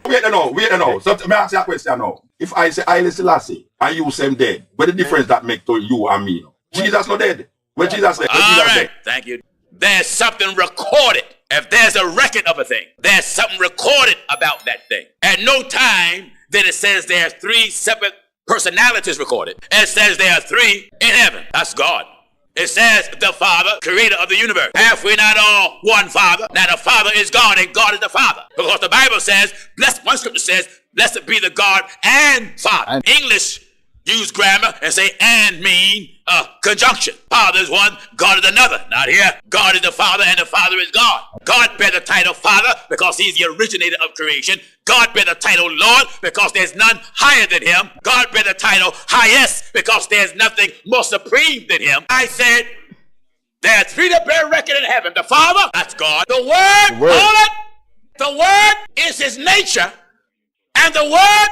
Wait no. So may I ask you a question now? If I say Haile Selassie and you say him dead, what the difference that make to you and me? Jesus not dead. Where Jesus dead? All right, thank you. There's something recorded. If there's a record of a thing, there's something recorded about that thing. At no time did it says there are three separate personalities recorded. It says there are three in heaven. That's God. It says the Father, creator of the universe. Have we not all one Father? Now the Father is God and God is the Father. Because the Bible says, one scripture says, blessed be the God and Father. English use grammar and say and mean conjunction. Father is one, God is another. Not here. God is the Father and the Father is God. God bear the title Father because he's the originator of creation. God bear the title Lord because there's none higher than him. God bear the title Highest because there's nothing more supreme than him. I said there are three that bear record in heaven. The Father, that's God. The Word, hold it. The Word is his nature and the Word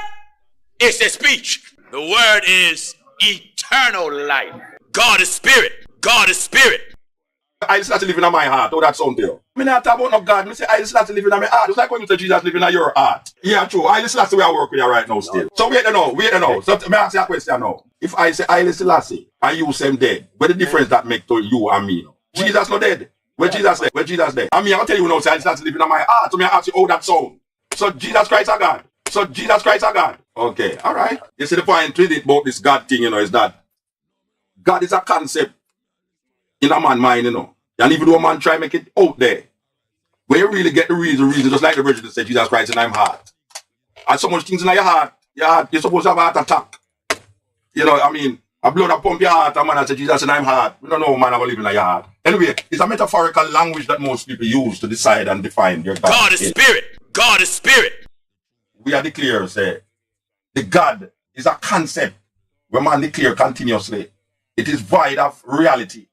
is his speech. The Word is eternal life. God is spirit. God is spirit. I start to live in my heart. Oh, that sound there. I mean, I talk about no God. I say I start to live in my heart. It's like when you say Jesus living in your heart. Yeah, true. I listen to the way I work with you right now still. So wait no. So may I ask you a question now? If I say Haile Selassie and you say him dead, what the difference that make to you and me? Jesus not dead. Where Jesus dead? Where Jesus dead? I mean, I'll tell you now, say I start to live in my heart. So may I ask you how that sound? So Jesus Christ are God. So Jesus Christ are God. Okay, all right. You see the point with it about this God thing, is that God is a concept in a man's mind, And even though a man try to make it out there, when you really get the reason, just like the Virgin said, Jesus Christ in my heart. And so much things in your heart, you're supposed to have a heart attack. A blood that pump your heart, a man that said Jesus in my heart. We don't know man ever live in your heart. Anyway, it's a metaphorical language that most people use to decide and define their God. God is spirit. God is spirit. We are declared, say, the God is a concept where man declare continuously. It is void of reality.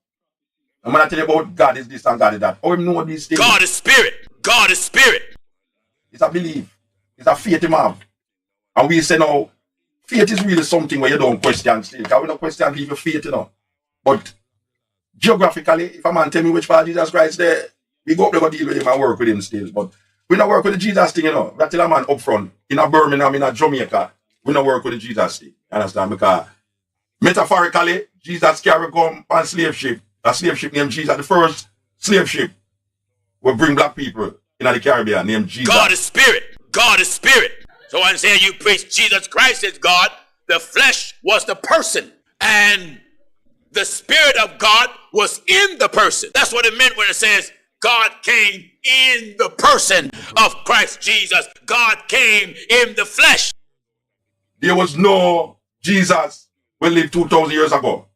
I'm going to tell you about God is this and God is that. Oh, we know these things. God is spirit. God is spirit. It's a belief. It's a faith you have. And we say now, faith is really something where you don't question still. Because we don't question people faith, But geographically, if a man tell me which part Jesus Christ there, we go up there go deal with him and work with him still. But we don't work with the Jesus thing, We tell a man up front, in a Birmingham, in a Jamaica, we don't work with the Jesus thing. Understand? Because metaphorically, Jesus carry come on slave ship. A slave ship named Jesus. The first slave ship will bring black people in the Caribbean named Jesus. God is spirit. God is spirit. So when say you preach Jesus Christ is God, the flesh was the person. And the spirit of God was in the person. That's what it meant when it says God came in the person of Christ Jesus. God came in the flesh. There was no Jesus when lived 2,000 years ago.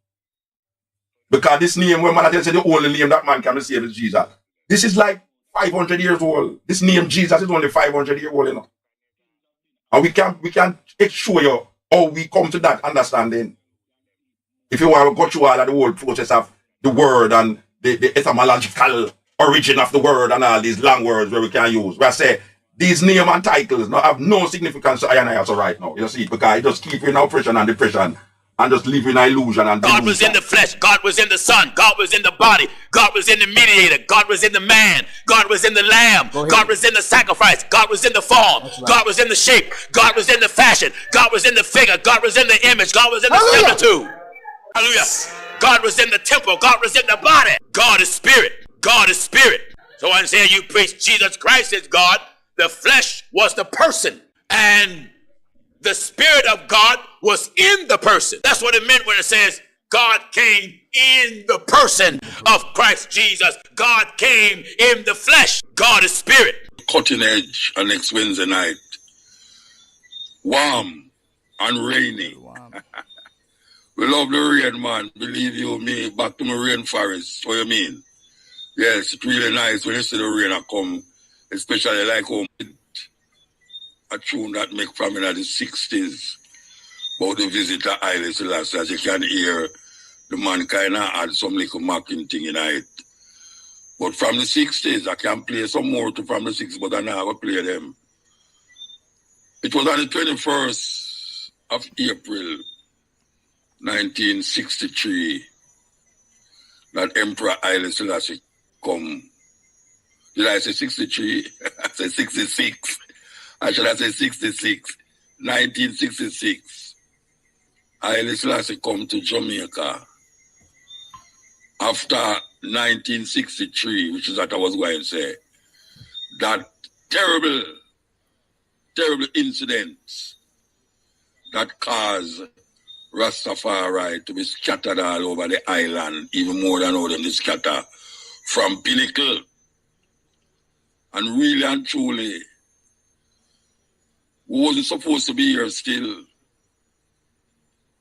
Because this name, when man said the only name that man can receive is Jesus. This is like 500 years old. This name Jesus is only 500 years old, And we can show you how we come to that understanding. If you want to go through all of the whole process of the word and the etymological origin of the word and all these long words where we can use. Where I say these names and titles have no significance to I and I also right now. You see, because it just keep you in oppression and depression. And just live in illusion and God was in the flesh. God was in the Son. God was in the body. God was in the mediator. God was in the man. God was in the lamb. God was in the sacrifice. God was in the form. Right. God was in the shape. God was in the fashion. God was in the figure. God was in the image. God was in the similitude. Hallelujah. God was in the temple. God was in the body. God is spirit. God is spirit. So when say you preach Jesus Christ is God, the flesh was the person. And the Spirit of God was in the person. That's what it meant when it says God came in the person of Christ Jesus. God came in the flesh. God is spirit. Cutting edge on next Wednesday night. Warm and rainy. We love the rain, man. Believe you me, back to my rainforest. What you mean? Yes, it's really nice when you see the rain come, especially like home. A tune that make from in the 60s about the visit to Haile Selassie. As you can hear, the man kind of had some little mocking thing in it. But from the 60s, I can play some more from the 60s, but I never play them. It was on the 21st of April, 1963, that Emperor Haile Selassie come. Did I say 63? I said 66. I should have said 66. 1966. Haile Selassie come to Jamaica after 1963, which is what I was going to say. That terrible incident that caused Rastafari to be scattered all over the island, even more than how them scatter from Pinnacle. And really and truly, we wasn't supposed to be here still.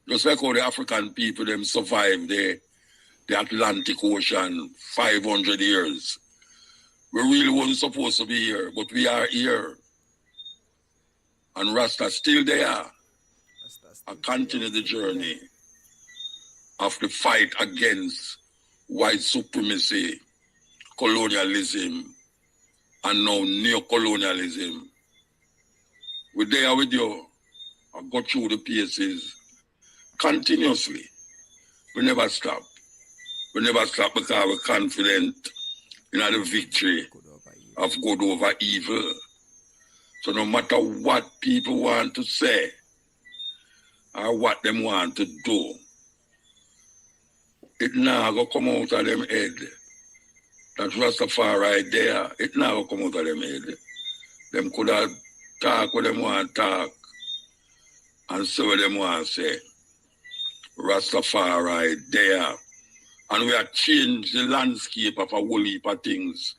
Just like how the African people them survived the Atlantic Ocean 500 years. We really wasn't supposed to be here, but we are here. And Rasta still there. I continue the journey of the fight against white supremacy, colonialism, and now neo-colonialism. We're there with you. I go through the paces continuously. We never stop. We never stop because we're confident in the victory of good over evil. So no matter what people want to say or what them want to do, it now go come out of them head. That Rastafari there, it now go come out of them head. Them could have talk what them want to talk and say what them want to say. Rastafari there. And we have changed the landscape of a whole heap of things.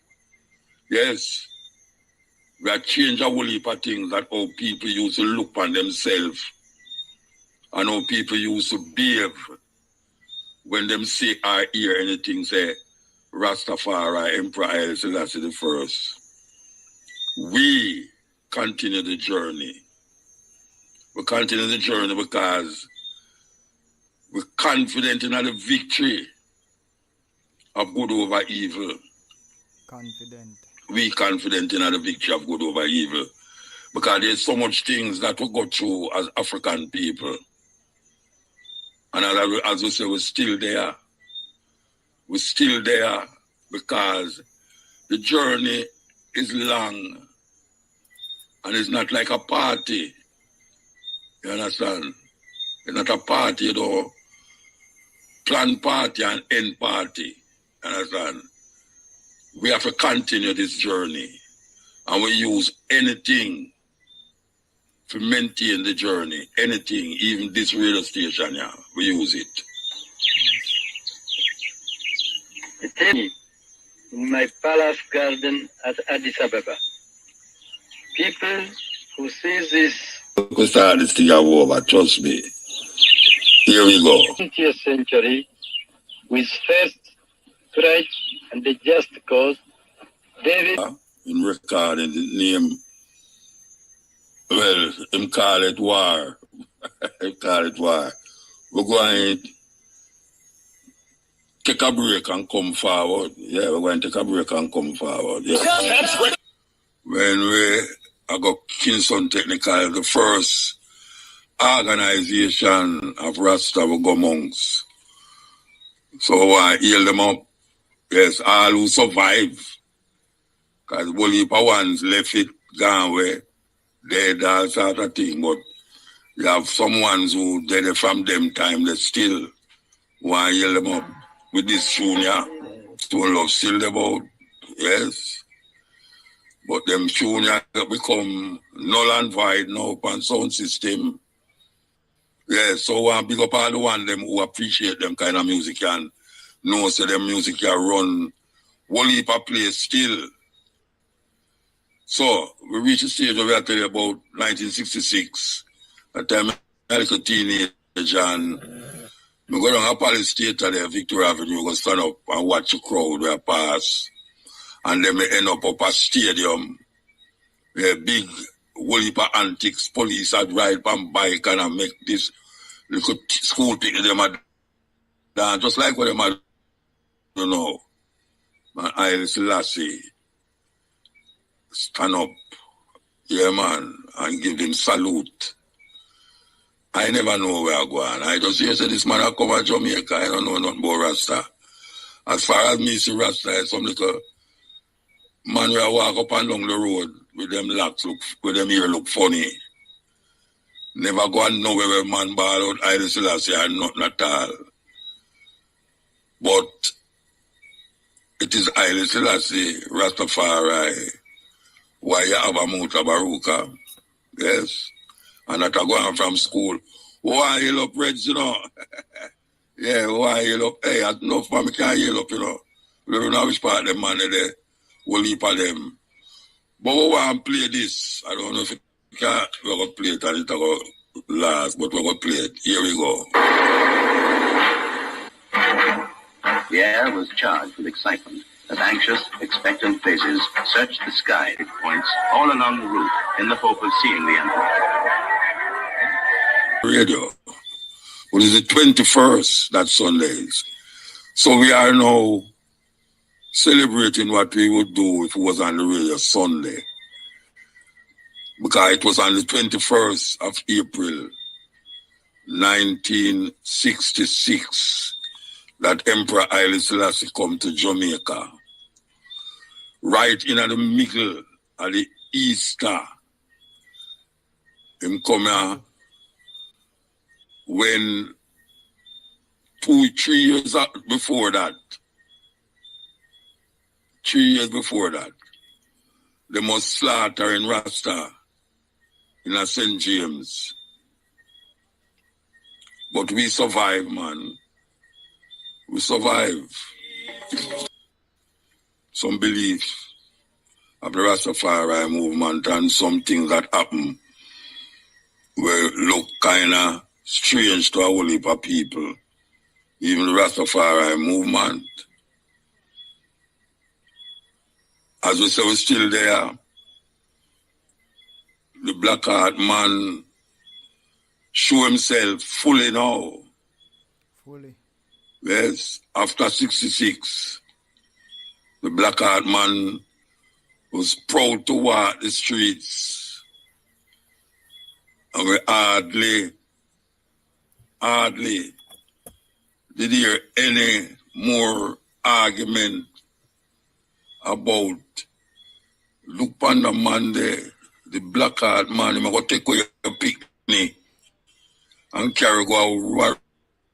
Yes. We have changed a whole heap of things that how people used to look on themselves and how people used to behave when them say or hear anything say Rastafari, Emperor Haile Selassie the First. We continue the journey. We continue the journey because we're confident in the victory of good over evil. Confident. We confident in the victory of good over evil. Because there's so much things that we go through as African people. And as we say, we're still there. We're still there because the journey is long. And it's not like a party. You understand? It's not a party, you know. Plan party and end party. You understand? We have to continue this journey. And we use anything to maintain the journey. Anything, even this radio station, yeah, we use it. In my palace garden at Addis Ababa. People who see this... We start this thing over, trust me. Here we go. 20th century, with first, right, and the just cause, David... In recording the name, well, him call it war. Him call it war. We're going to take a break and come forward. Yeah, we're going to take a break and come forward. Yeah. When I got Kingston Technical, the first organization of Rasta will go monks. So I heal them up. Yes, all who survive. Because one heap of ones left it gone away, dead, all sort of thing. But you have some ones who dead from them time, they still want to heal them up with this tune, yeah. Stone Love still about, yes. But them tune yeah, become null and void now on sound system. Yes, so I big up all the one them who appreciate them kind of music and know so them music can run one heap of place still. So, we reached a stage where I tell you about 1966. At the time, I was a teenager and we go down a Palace Theatre there, Victoria Avenue, go stand up and watch the crowd where I pass. And then we end up a stadium where big whole heap of antics, police had ride on bike and I make this little school pick them at dance, just like what them had, you know. Man, Haile Selassie stand up, yeah man, and give them salute. I never know where I go on. I just hear say this man I come from Jamaica, I don't know nothing about Rasta. As far as me see Rasta, it's some little man where I walk up and down the road, with them locks look, with them ear look funny. Never go and know where a man ball out Haile Selassie or nothing at all. But it is Haile Selassie, Rastafari, why you have a Mutabaruka. Yes. And that are going from school. Why heal up, Reds, you know? Yeah, why heal up? Hey, enough man, can't heal up, you know. We don't know which part of them man there. We'll leap at them. But we want to play this. I don't know if it can. We're going to play it and it's going to last, but we're going to play it. Here we go. The air was charged with excitement as anxious, expectant faces searched the sky at points all along the route in the hope of seeing the emperor. Radio. What is it, 21st? That's Sundays. So we are now celebrating what we would do if it was on the radio Sunday. Because it was on the 21st of April, 1966, that Emperor Haile Selassie come to Jamaica. Right in the middle of the Easter. Him come here when 3 years before that, 3 years before that, they must slaughter in Rasta in a St. James. But we survive, man. We survive. Some belief of the Rastafari movement and some things that happen will look kind of strange to a whole heap of people. Even the Rastafari movement. As we say, we're still there. The black heart man show himself fully now. Fully. Yes, after 66, the black heart man was proud to walk the streets. And we hardly did hear any more argument about look on the man there, the black heart man, I'm going to take away your picnic and carry go out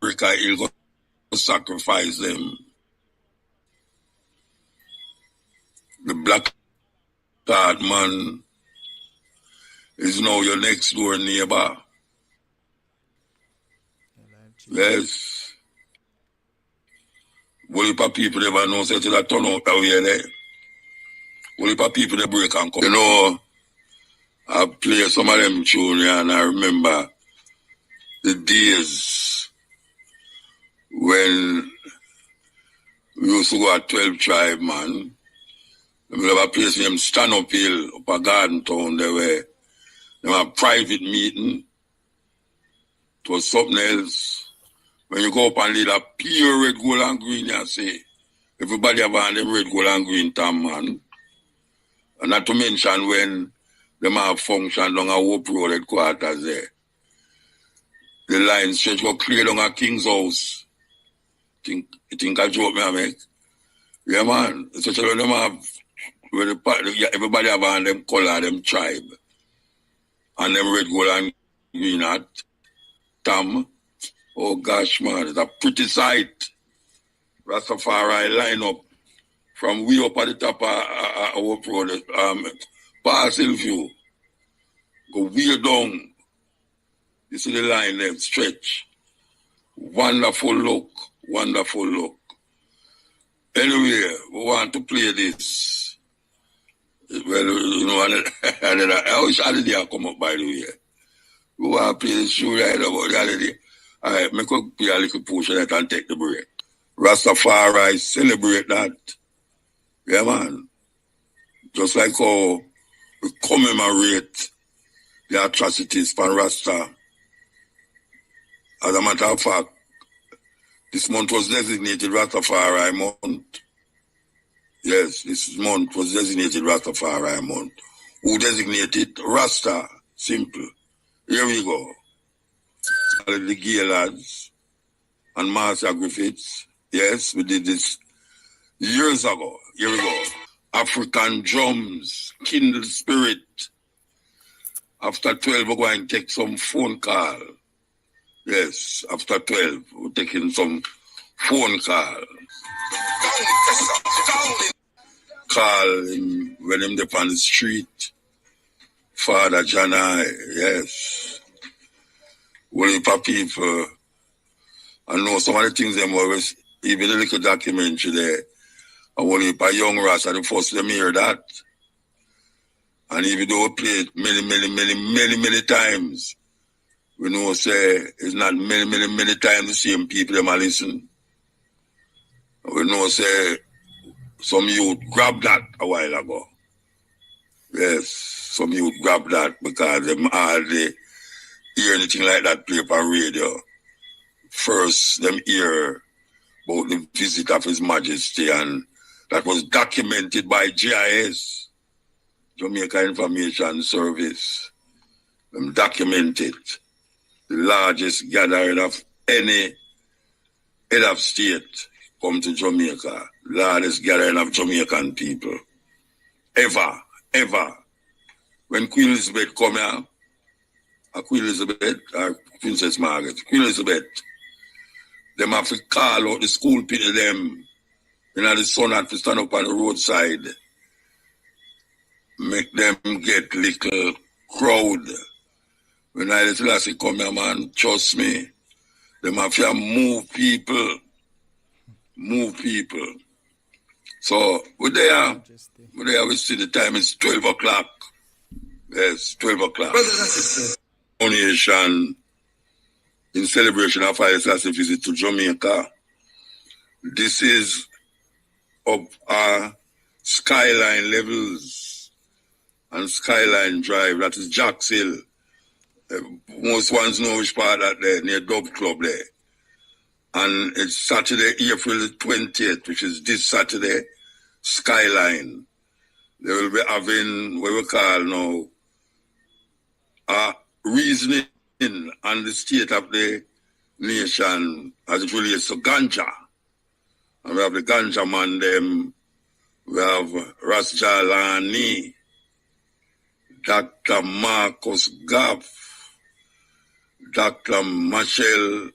Warwick, he'll go sacrifice them. The black heart man is now your next door neighbor. Yes. What if people never know say that turn out that way there? What if people they break and come? You know, I play some of them tunes and I remember the days when we used to go at 12 Tribe, man. We have a place named Stand Up Hill, up a garden town there where they have a private meeting. It was something else. When you go up and lead a pure red, gold and green, you say, everybody have on them red, gold and green tam, man. And not to mention when them have function down a Hope Road headquarters there. The line stretch go clear down a King's house. You think I joke me I make? Yeah, man. Especially when them have, when everybody have on them color, them tribe. And them red, gold and green hat. Tam. Oh gosh, man, it's a pretty sight. Rastafari line up from way up at the top of our road, past Hillview. Go way down. You see the line them stretch. Wonderful look, wonderful look. Anyway, we want to play this. Well, you know, I wish I did come up by the way. We want to play this show right about the other day. All right, make up play a little portion of that and take the break. Rastafari celebrate that. Yeah, man. Just like how we commemorate the atrocities from Rasta. As a matter of fact, this month was designated Rastafari month. Yes, this month was designated Rastafari month. Who designated Rasta? Simple. Here we go. The gay lads and Marcia Griffiths. Yes, we did this years ago. Here we go. African drums, kindle spirit. After 12, we're going to take some phone call. Yes, after 12, we're taking some phone call. Call him when him up on the street. Father Janai, yes. One heap of people. I know some of the things them always, even the little documentary there, and one heap of young rats are the first them hear that. And even though we play it many times, we know say it's not many times the same people them a listen. We know say some youth grabbed that a while ago. Yes, some youth grabbed that because them hardly hear anything like that play on radio. First, them hear about the visit of His Majesty, and that was documented by GIS, Jamaica Information Service. Them documented the largest gathering of any head of state come to Jamaica. Largest gathering of Jamaican people. Ever. When Queen Elizabeth come here, Queen Elizabeth, Princess Margaret, Queen Elizabeth, them have to call out the school people them. You know, the sun had to stand up on the roadside. Make them get little crowd. When I Selassie come here, man, trust me, them have to move people. So, we're there, we see the time is 12 o'clock. Yes, 12 o'clock. Brothers and sisters. Donation in celebration of Haile Selassie visit to Jamaica. This is of our Skyline levels and Skyline Drive. That is Jacks Hill. Most ones know which part that there, near Dove Club there. And it's Saturday, April the 20th, which is this Saturday, Skyline. They will be having what we call now reasoning on the state of the nation as it relates to ganja. And we have the ganja man them, we have Rasjalani, Dr. Marcus Gaff, Dr. Michelle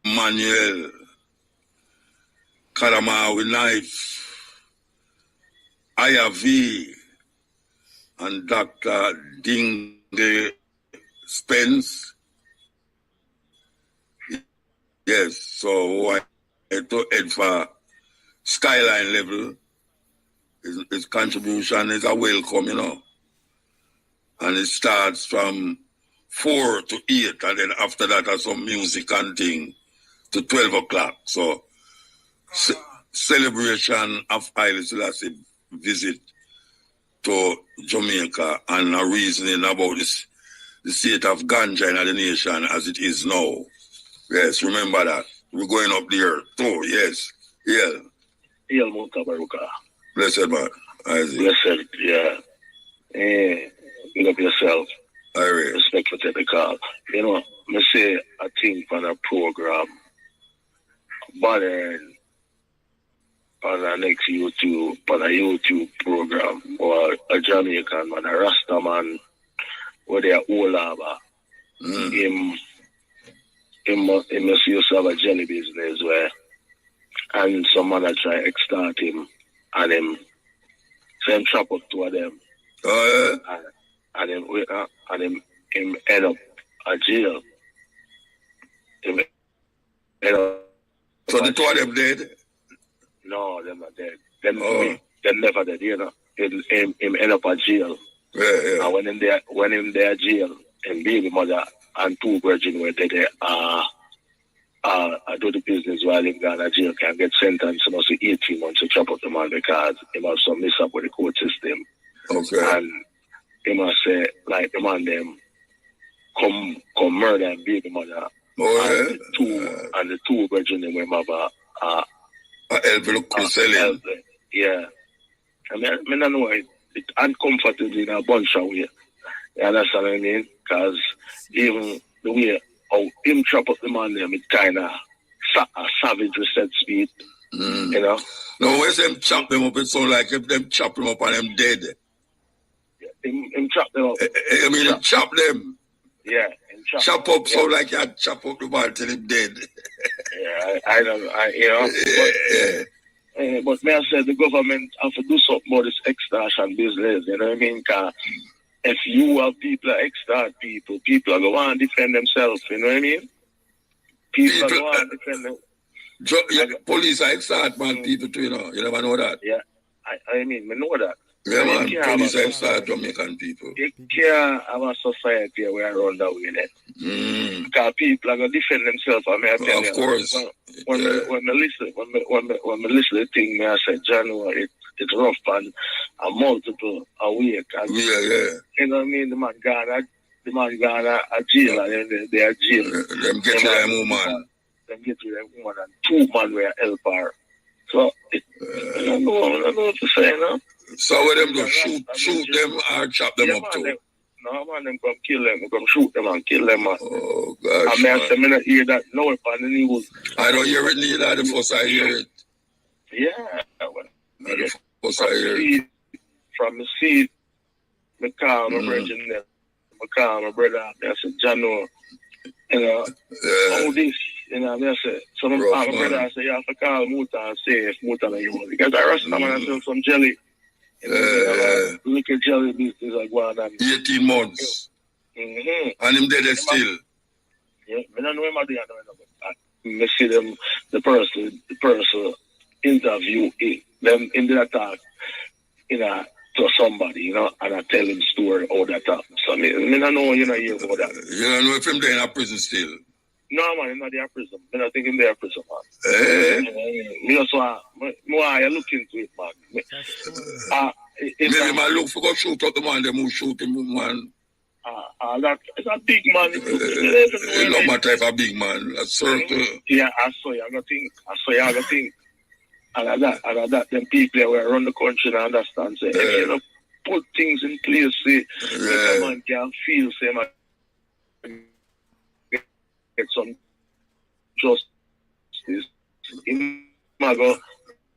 Emmanuel, Karamawi Knife, IAV, and Dr. Dingle Spence. Yes, so I to head for Skyline level. His contribution is a welcome, you know. And it starts from 4 to 8, and then after that there's some music and thing to 12 o'clock. So celebration of Haile Selassie visit to Jamaica and a reasoning about this, the state of ganja in the nation as it is now. Yes, remember that. We're going up there too, yes. Yeah. Mutabaruka. Blessed man. Isaac. Blessed, yeah. Big up yourself. Respect for taking the call. You know, I say a thing for the program, but on the next YouTube, on a YouTube program, or a Jamaican man, a Rasta man, where they are all over. Him must used to have a jelly business where, and some man try to extort him, and him, so him chop up two of them. Oh, yeah. And him end up a jail. Him end up. So the two of them dead? No, they're not dead. They're never dead, you know. Him end up a jail. Yeah. And when in their jail, and baby mother and two virgin were dead, I do the business while him gone to jail can get sentenced to 18 months to chop up the man because he must some mess up with the court system. Okay. And he must say, like, the man them come murder and baby mother. Oh, and the two virgin them remember yeah. I mean, I know it uncomfortable in a bunch of ways. You understand what I mean? Because even the way how him chop up the man them, it kind of a savage with said speed. You know? No, when them chop them up, it sound like if them chop them up and them dead. Him chop them up. I mean, him chop them. Yeah. Chop up, so like you chop up the ball till him dead. Yeah, I don't know, you know. But me I said the government have to do something about this extortion business, you know what I mean? Because if you have people that extort people are going to defend themselves, you know what I mean? People are going to defend them. Police are extort man people too, you know. You never know that. Yeah, I mean, I know that. Yeah, man, police are extort Jamaican people. You can't have a society where around that way then. Because people are going to defend themselves. I mean, of course. When I listen to the thing, I said, January, it's rough and multiple a week. And, yeah. You know what I mean? The man gone a jail and they are jail. Them get to them woman. Them get to them woman and 2 men were help her. So, I don't know what to say now. So what them do? Shoot them or chop them up too? No, man, them come kill them. They come shoot them and kill them, man. Oh, gosh, I mean, I not hear that no weapon in the news. I don't hear it neither. The first I hear it. Yeah. The first I hear it. From the seed, I call my brother there. I call my brother. I said, Jano, you know, all this, you know, I said, some of my brother, I said, you have to call Muta and say if Muta and you want. Because I rushed them and I sell some jelly. Little jelly business like one and 18 months. And him dead still. Yeah, I don't know him. I see them, the person interview them in the attack, you know, to somebody, you know, and I tell him story all that time. So I don't know, you know, hear about that. You don't know if him there in a prison still. No, man, he's not there in prison. I don't think he's there in prison, man. You know, so I look into it, man. Maybe man look for go shoot up the man, them who shoot him, man. It's a big man. It's not my type of big man. That's circle. Yeah, I saw you, I got think. And that, them people that were around the country and understand, say, if you don't put things in place, say, a man can feel, say, man, get some justice.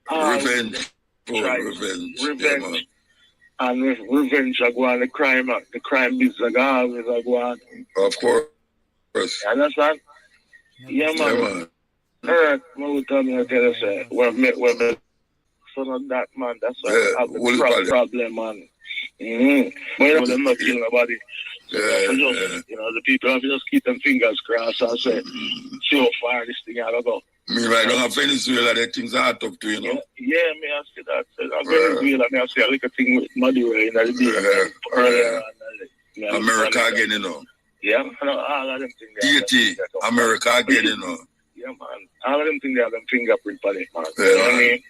Revenge. Revenge. And with revenge, I go on the crime business, always I go on. Of course. You understand? Yeah, man. Earth, will tell me, I tell you, say, when son of that, man, that's why I have the problem, man. But you know, they're not killing nobody. So you know, the people have to just keep them fingers crossed and say, see how far this thing ought to go. Me right now, Venezuela, that things are tough too, you know. Yeah, me I see that. Venezuela, me I see a little thing with Maduro in the earlier. America again, you know. Yeah, all of them things. Haiti, America again, you know. Yeah, man. All of them things, they have them fingerprint on it, man. You know what I mean?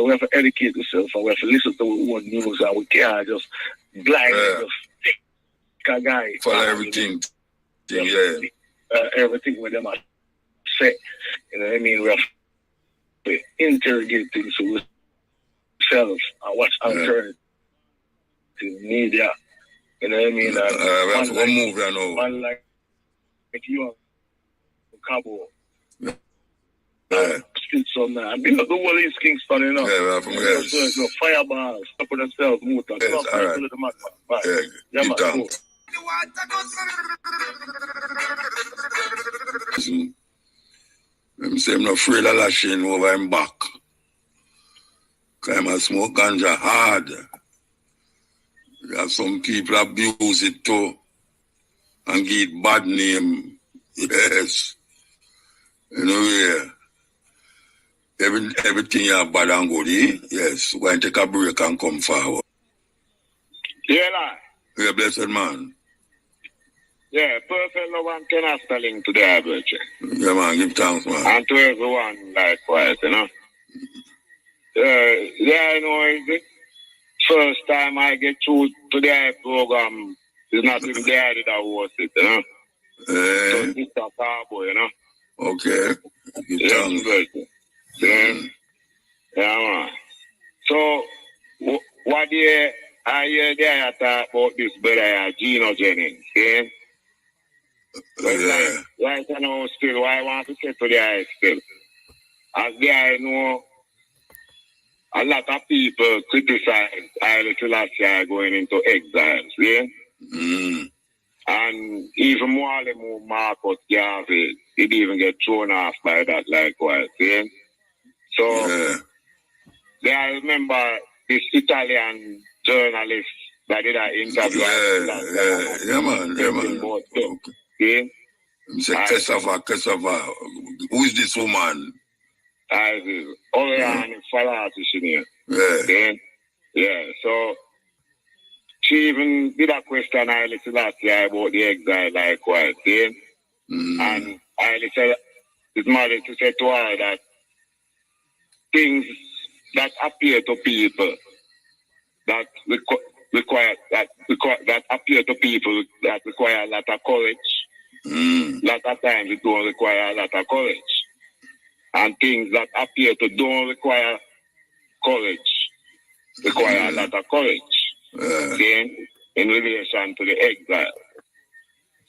We have to educate ourselves and we have to listen to what news and we can't just blindly just take a guy. Follow everything. Everything with them are say. You know what I mean? We have to interrogate things with ourselves and watch alternative media. You know what I mean? We have to go move there now. Man like you and Cabo. Speak some now. I mean, the whole East Kingston, you know. Yeah, from here. So, fireball, stop with themselves, Muta. Yes, all right. Yeah, man, cool. Let me say I'm not afraid of lashing over him back. Because I smoke ganja hard. Some people abuse it too. And give it bad name. Yes. You know, yeah. Everything you have bad and good, eh? Yes. Go and take a break and come forward. Yeah, yeah, blessed man. Yeah, perfect no one can have telling to the average. Yeah, man, give thanks, man. And to everyone likewise, you know. Yeah, you know, it's the first time I get through to the program, it's not even there that was it, you know. So it's a cowboy, you know. Okay. Give thanks. Yeah, man. So, what do I hear there talk about this brother, Gino Jennings, yeah? Why I know still, why I want to say to the eye still? as I know, a lot of people criticize Haile Selassie going into exile, see? And even more Marcus Garvey, he'd even get thrown off by that likewise, see? So, I remember this Italian journalist that did an interview. Yeah, man. Okay. Cassava. Who is this woman? Oriane Falati. Yeah, so she even did a question Haile Selassie about the exile likewise, and Haile said his mother to say to her that things that appear to people that appear to people that require a lot of courage. A lot of times it don't require a lot of courage. And things that appear to don't require courage require a lot of courage. In relation to the exile.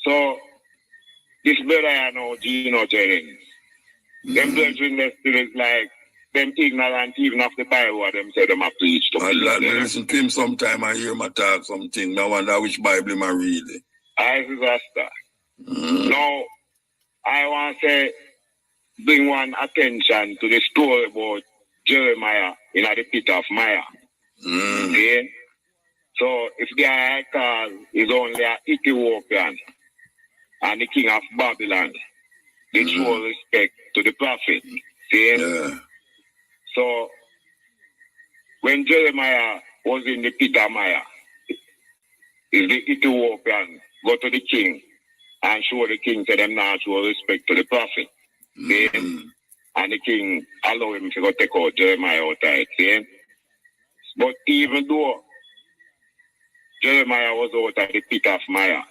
So this brother I know, Gino Jennings, them brethren still is like them ignorant even of the Bible what them say them a preach to people. I listen to him sometime and hear him talk something. I wonder which Bible him a read. I disaster. Now I want to say bring one attention to the story about Jeremiah in the pit of Maya. See? So if the guy call is only an Ethiopian and the king of Babylon, they show respect to the prophet. See? So when Jeremiah was in the pit of Maya, if the Ethiopian go to the king and show the king to them not show respect to the prophet. See? And the king allow him to go take out Jeremiah outside. See? But even though Jeremiah was out at the pit of Maya,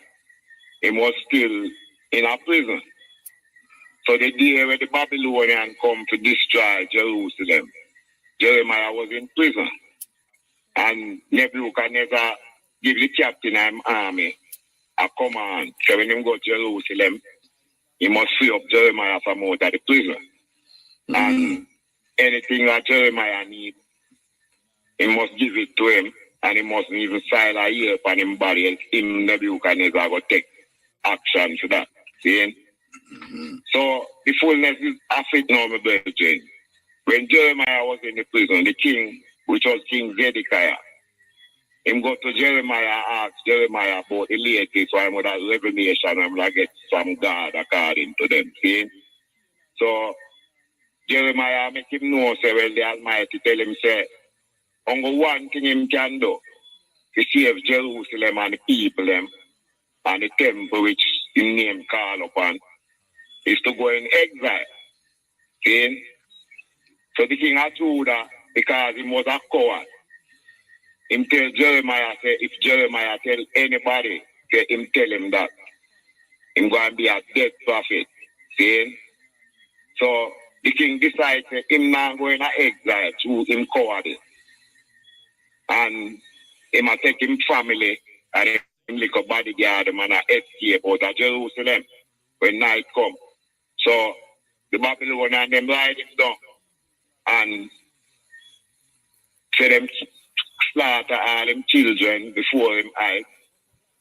he was still in a prison. So the day when the Babylonians come to destroy Jerusalem, Jeremiah was in prison. And Nebuchadnezzar give the captain of the army a command. So when he go to Jerusalem, he must free up Jeremiah from out of the prison. And anything that Jeremiah needs, he must give it to him. And he mustn't even file a year upon him body, else him Nebuchadnezzar will take action to that. See? So the fullness is of it now, my brethren. When Jeremiah was in the prison, the king, which was King Zedekiah, him go to Jeremiah and ask Jeremiah about the latest, so I'm with a revelation, I'm going to get some God according to them. See? So Jeremiah make him know, say, well, the Almighty tell him, say, only one thing him can do to save Jerusalem and the people them and the temple which his name call upon is to go in exile. See? So the king of Judah, because he was a coward, him tell Jeremiah, say, if Jeremiah tell anybody, say him tell him that him going to be a dead prophet. See? So the king decides that him not going to exile through him cowardice. And he might take him family and him like a bodyguard and escape out of Jerusalem when night come. So the Babylonians them ride him down and say them slaughter all them children before him eyes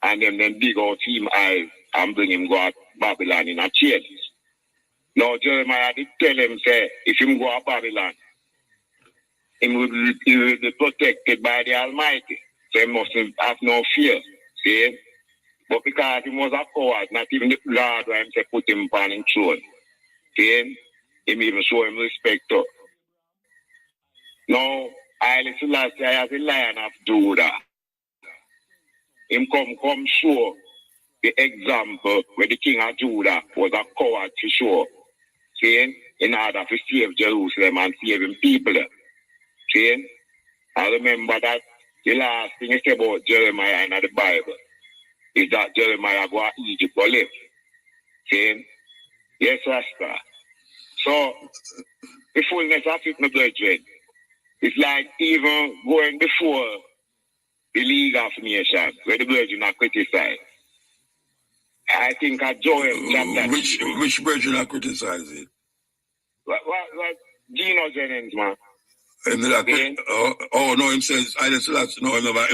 and then dig out him eyes and bring him go to Babylon in a chain. Now Jeremiah did tell him, say, if him go to Babylon, he will be protected by the Almighty. So he must have no fear. See? But because he was a coward, not even the Lord when he put him upon his throne. See? He even show him respect too. Now, Haile Selassie as a lion of Judah. Him come show the example where the king of Judah was a coward to show. See? In order to save Jerusalem and save him people. See? I remember that the last thing I say about Jeremiah in the Bible is that Jeremiah go to Egypt to live. See? Yes, Rasta. So, the fullness of it, my brethren, it's like even going before the League of Nations, where the brethren are criticized. I think at Joel chapter... Which brethren are criticizing? Well, Gino Jennings, man. No, him says Haile Selassie. No, never.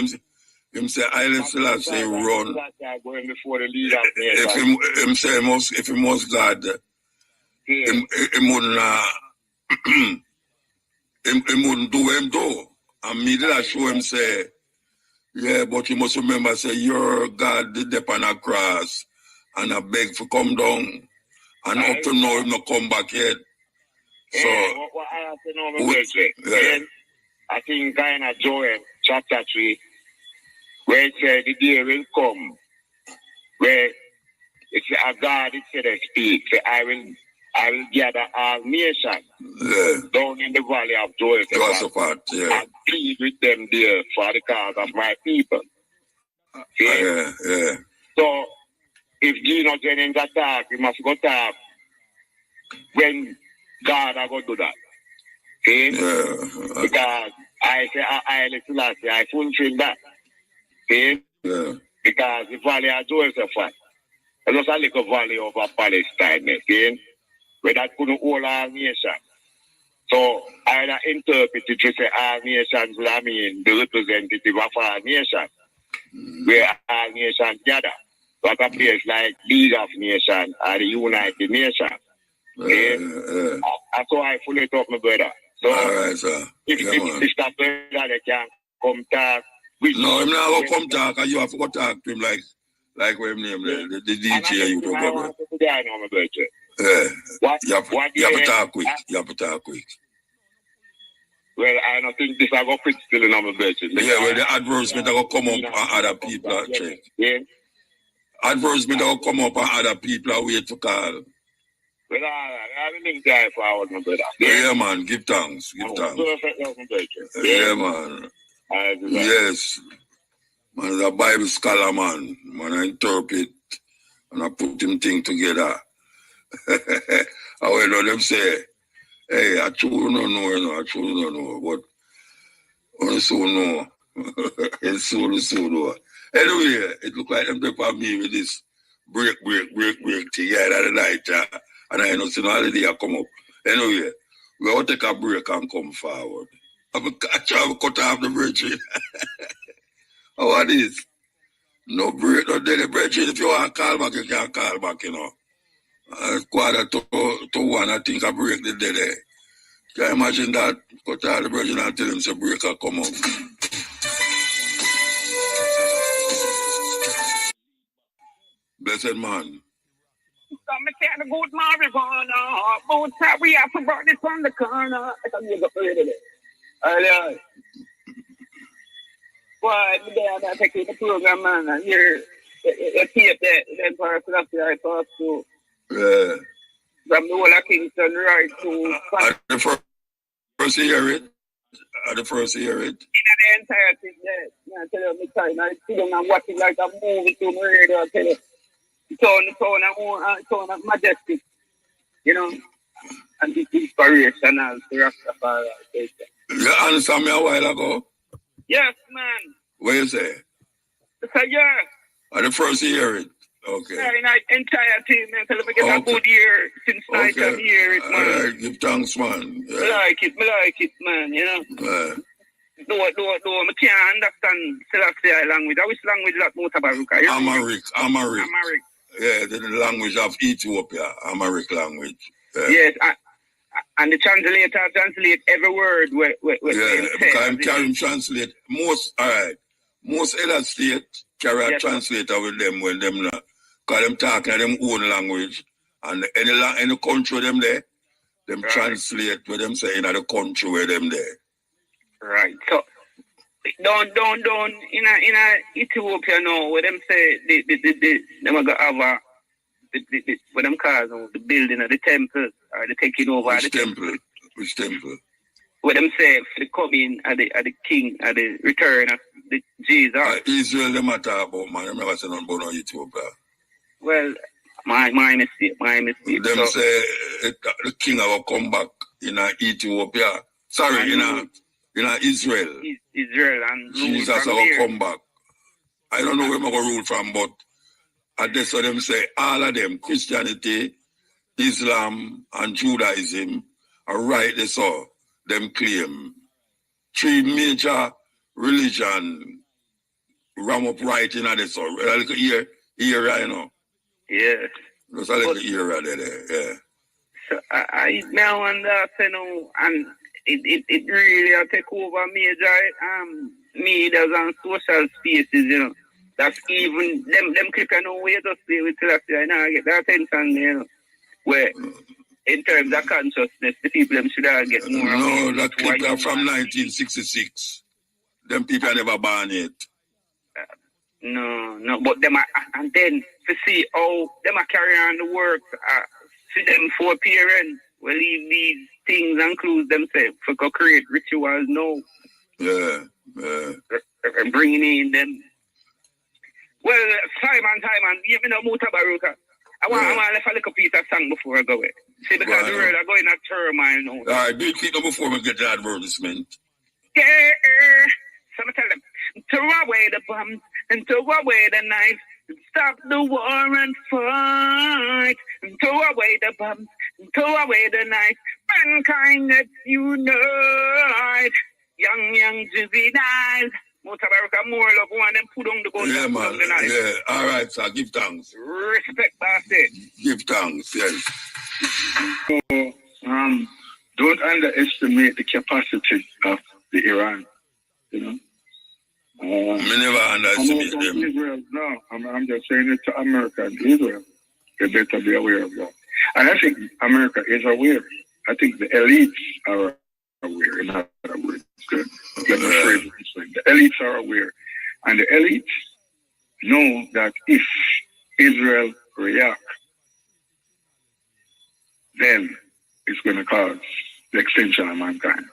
Him say Haile Selassie run. Going before the leader. If he was God, him wouldn't him wouldn't do him do. And me did I show him say, yeah, but you must remember say your God did dip on a cross and I beg for come down. And up to now him not come back yet. So what I have to know my I think kind of Joel chapter 3, where it said the day will come, where it's a God it said speak, say I will gather all nations down in the valley of Josaphat and plead with them there for the cause of my people. So if Gino Jennings attack, we must go talk when God are going to do that. Because I say I fulfill that. Because the valley of Josaphat, it's just a little valley over Palestine, where that couldn't hold all nations. So I interpret it to say all nations will mean the representative of all nations, where all nations gather. Like a place like League of Nations or the United Nations. That's how I fully talk, my brother. So, if that brother they can come talk. No, I'm not going to come talk, and you have to go talk to him like what him name, the DJ you don't go with. You have to talk quick. You have to talk quick. Well, I don't think this will go quick still in my brother. Yeah, well, the advertisement will come up and other people check. Advertisement will come up and other people are wait to call. Well, I will link that forward, my brother. Yeah, man, give thanks. Give thanks. Yeah, man. Yes. Man is a Bible scholar, man. Man, I interpret and I put him thing together. I will know them say, hey, I truly don't know, I truly don't know, but I so know. It's so know. Anyway, it look like them prepare me with this break together the night, and I know see holiday I come up. Anyway, we will take a break and come forward. I try to cut off the bridge. How are this? No break, no daily bridge. If you want to call back, you can call back, you know. 1:45, I think I break the day there. Can you imagine that? Cut off the bridge and tell him to break and come up. Blessed man. Come and take the good marijuana. Both we have to burn it from the corner. I can make a play today. Earlier. Why, I'm taking the program, man, and you're tape that person up there I talk to. Yeah. From the whole of Kingston right to... The first hear it. The first hear it. In the entire thing, yeah. I tell you, I see them and watching like a movie to my radio, I tell you. The tone of majestic, you know, and this inspirational to Rastafari. You answered me a while ago? Yes, man. What you say? I said, yeah. The first hear it. Okay. Yeah, in the entire team, man. Tell them I get a good year since night and hear it, man. All right, give thanks, man. Yeah. I like it, man, you know. No, I can't understand Selassie language. Which language is that Mutabaruka? Amharic. Yeah, the language of Ethiopia, Amharic language. Yeah. Yes, and the translator translate every word. Because can translate most other states carry a translator with them when them not, because them talking them own language, and any country them there, them translate what them say in the country where them there. Right. So don't in a Ethiopia now where them say them are gonna have what them call the building of the temple or the taking over Which temple? What them say the coming of the king of the return of the Jesus. Israel them talk about, man. I never say nothing about no Ethiopia. Well, my mistake. Them say the king will come back in Ethiopia. Sorry, in Israel. Israel and Jesus will come back. I don't know where I'm going to rule from, but that's what them say. All of them, Christianity, Islam, and Judaism, rightly so, them claim 3 major religion ram up right in this, so a little here right now. Yeah. Just a little here there, yeah. So I now wonder, you know, and it really take over major medias and social spaces, you know. That's even them click on way to stay with Selassie and I get that attention, you know. Where in terms of consciousness, the people them should get more. No, that clip are from 1966. Them people are never born yet. No, but them are, and then to see how them are carry on the work, see them for parents will leave these things and clues themselves for to create rituals now. Yeah. And bringing in them. Well, Simon, you know Mutabaruka. I want to left a little piece of song before I go away. See, because the world are going a turmoil now. All right, do it quick before we get the advertisement. Yeah, so I tell them, throw away the bombs and throw away the knives. Stop the war and fight. And throw away the bombs and throw away the knives. Mankind, let's unite. Young juveniles. Mutabaruka more love one and put on the gun. Yeah, man. Yeah. All right, sir. Give thanks. Respect, Basti. Give thanks, yes. So, don't underestimate the capacity of the Iran. You know. We never underestimate them. Israel, no, I'm just saying it to America and Israel. They better be aware of that. And I think America is aware. I think the elites are aware. In other words, good. Let me phrase it this way. The elites are aware. And the elites know that if Israel reacts, then it's going to cause the extinction of mankind.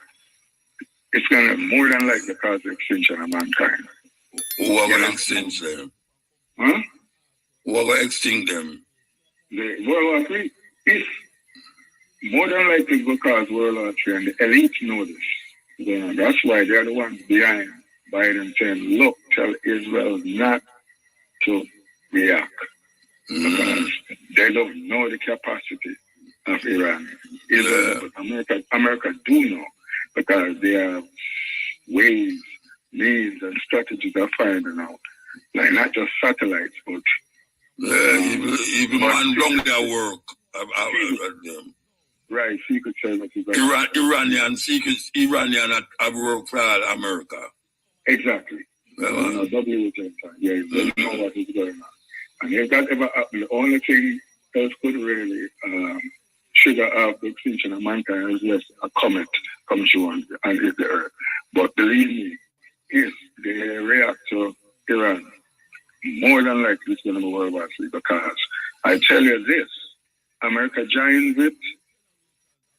It's going to more than likely cause the extinction of mankind. Who are going to extinct them? Huh? Who are going to extinct them? The World War III is more than likely will cause World War III, and the elites know this. Yeah, that's why they're the ones behind Biden saying, look, tell Israel not to react. Because they don't know the capacity of Iran. Israel, but America do know, because there are ways, means, and strategies they're finding out. Like not just satellites, but even one long their work about them. Right, secret services. Iranian have worked for America. Exactly. Yeah, they know what is going on. And if that ever happened, the only thing else could really trigger out the extinction of mankind is just a comet comes through and hit the earth. But believe me, if they react to Iran, more than likely it's going to be World War III, because I tell you this, America joins with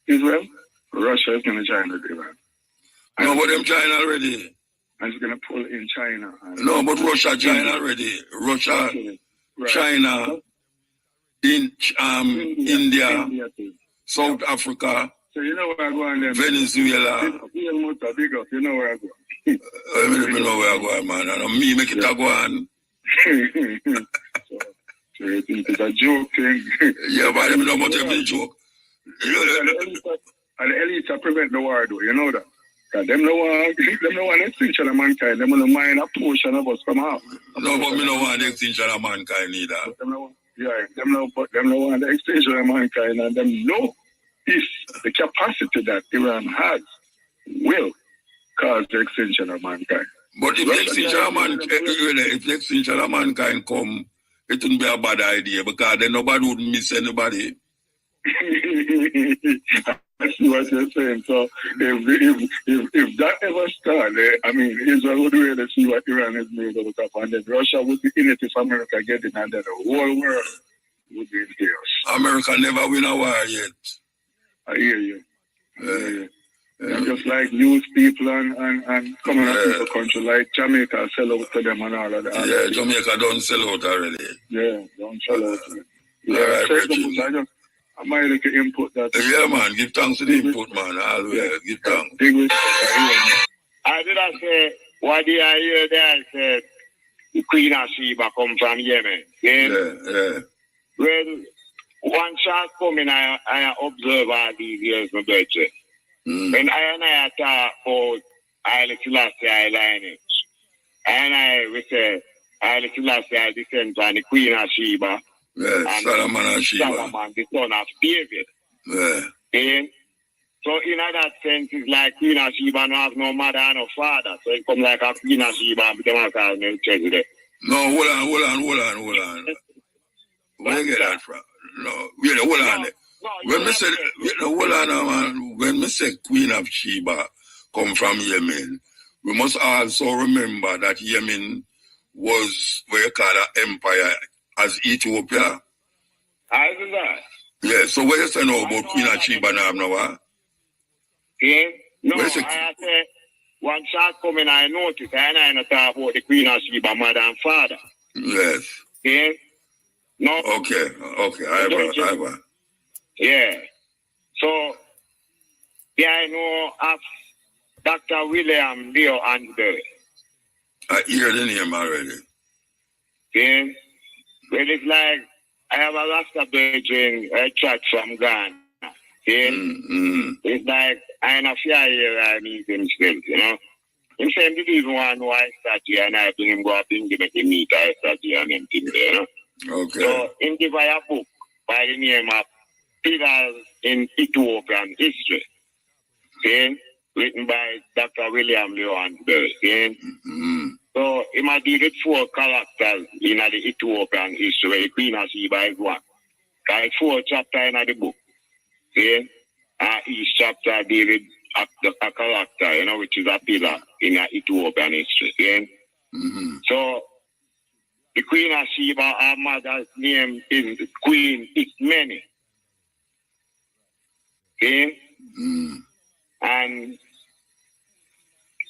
Israel, Russia is going to join with Iran. No, but them join already. And it's going to pull in China. No, but Russia join already. Russia, China, India, South Africa, so you know where I go on them. Venezuela. You know where I go. I know where I go, man. And me make it a go on. So you think it's a joke thing? Yeah, but I don't know about every joke. And the elites prevent the war, though. You know that. Because them no want extinction of mankind. Them no mind a portion of us come out. No, but me no want the extinction of mankind either. Them no want the extinction of mankind, and them know if the capacity that Iran has will cause the extinction of mankind. But if the extinction of mankind come, it wouldn't be a bad idea, because then nobody would miss anybody. I see what you're saying. So if that ever started, I mean, Israel would really see what Iran is made of, and then Russia would be in it if America get it, and then the whole world would be in chaos. America never win a war yet. I hear you. Just like news people and coming up to the country, like Jamaica sell out to them and all of that. Yeah, Jamaica don't sell out already. Yeah, don't sell out. Yeah, I might like to input that. Yeah, man, give thanks to the input, man. Always give thanks. I did not say, what did I hear there? I said, the Queen of Sheba come from Yemen. Yeah. Well, one shortcoming I observe all these years, my brother. When I talk about Haile Selassie lineage, we say Haile Selassie descends on the Queen of Sheba. Yes, Solomon and Sheba. Solomon, the son of David. Yeah. Okay? So in that sense, it's like Queen of Sheba no have no mother and no father. So it comes like a Queen of Sheba and become a call name Chesed. No, hold on. Where you get that from? No, wait, hold on. When me say, hold on, man. When me say Queen of Sheba come from Yemen, we must also remember that Yemen was what you call an empire as Ethiopia. I do that. Yeah, so what you say now about Queen of Sheba now, no? Yeah? No, I say one shortcoming I noticed, and I not talk about the Queen of Sheba, mother and father. Yes. Yeah? No. Okay, I have. Yeah. So, yeah, I know of Dr. William Leo Ansbury. I hear the name already. Yeah? Well, it's like I have a Rasta bridging a church from Ghana. Yeah? It's like I am a fear here, I meet him still, you know. Him say him didn't even want to know I start here, and I bring him go up and give me meet I start here and him thing there, you know. Okay. So, him give a book by the name of Pillars in Ethiopian History, okay? Written by Dr. William Leo Ansbury, okay? So, he might deal with 4 characters in the Ethiopian history. The Queen of Sheba is one. There are 4 chapters in the book, okay? Each chapter deals with a character, you know, which is a pillar in the Ethiopian history, okay? So, the Queen of Sheba, her mother's name is Queen Ismene. Okay? And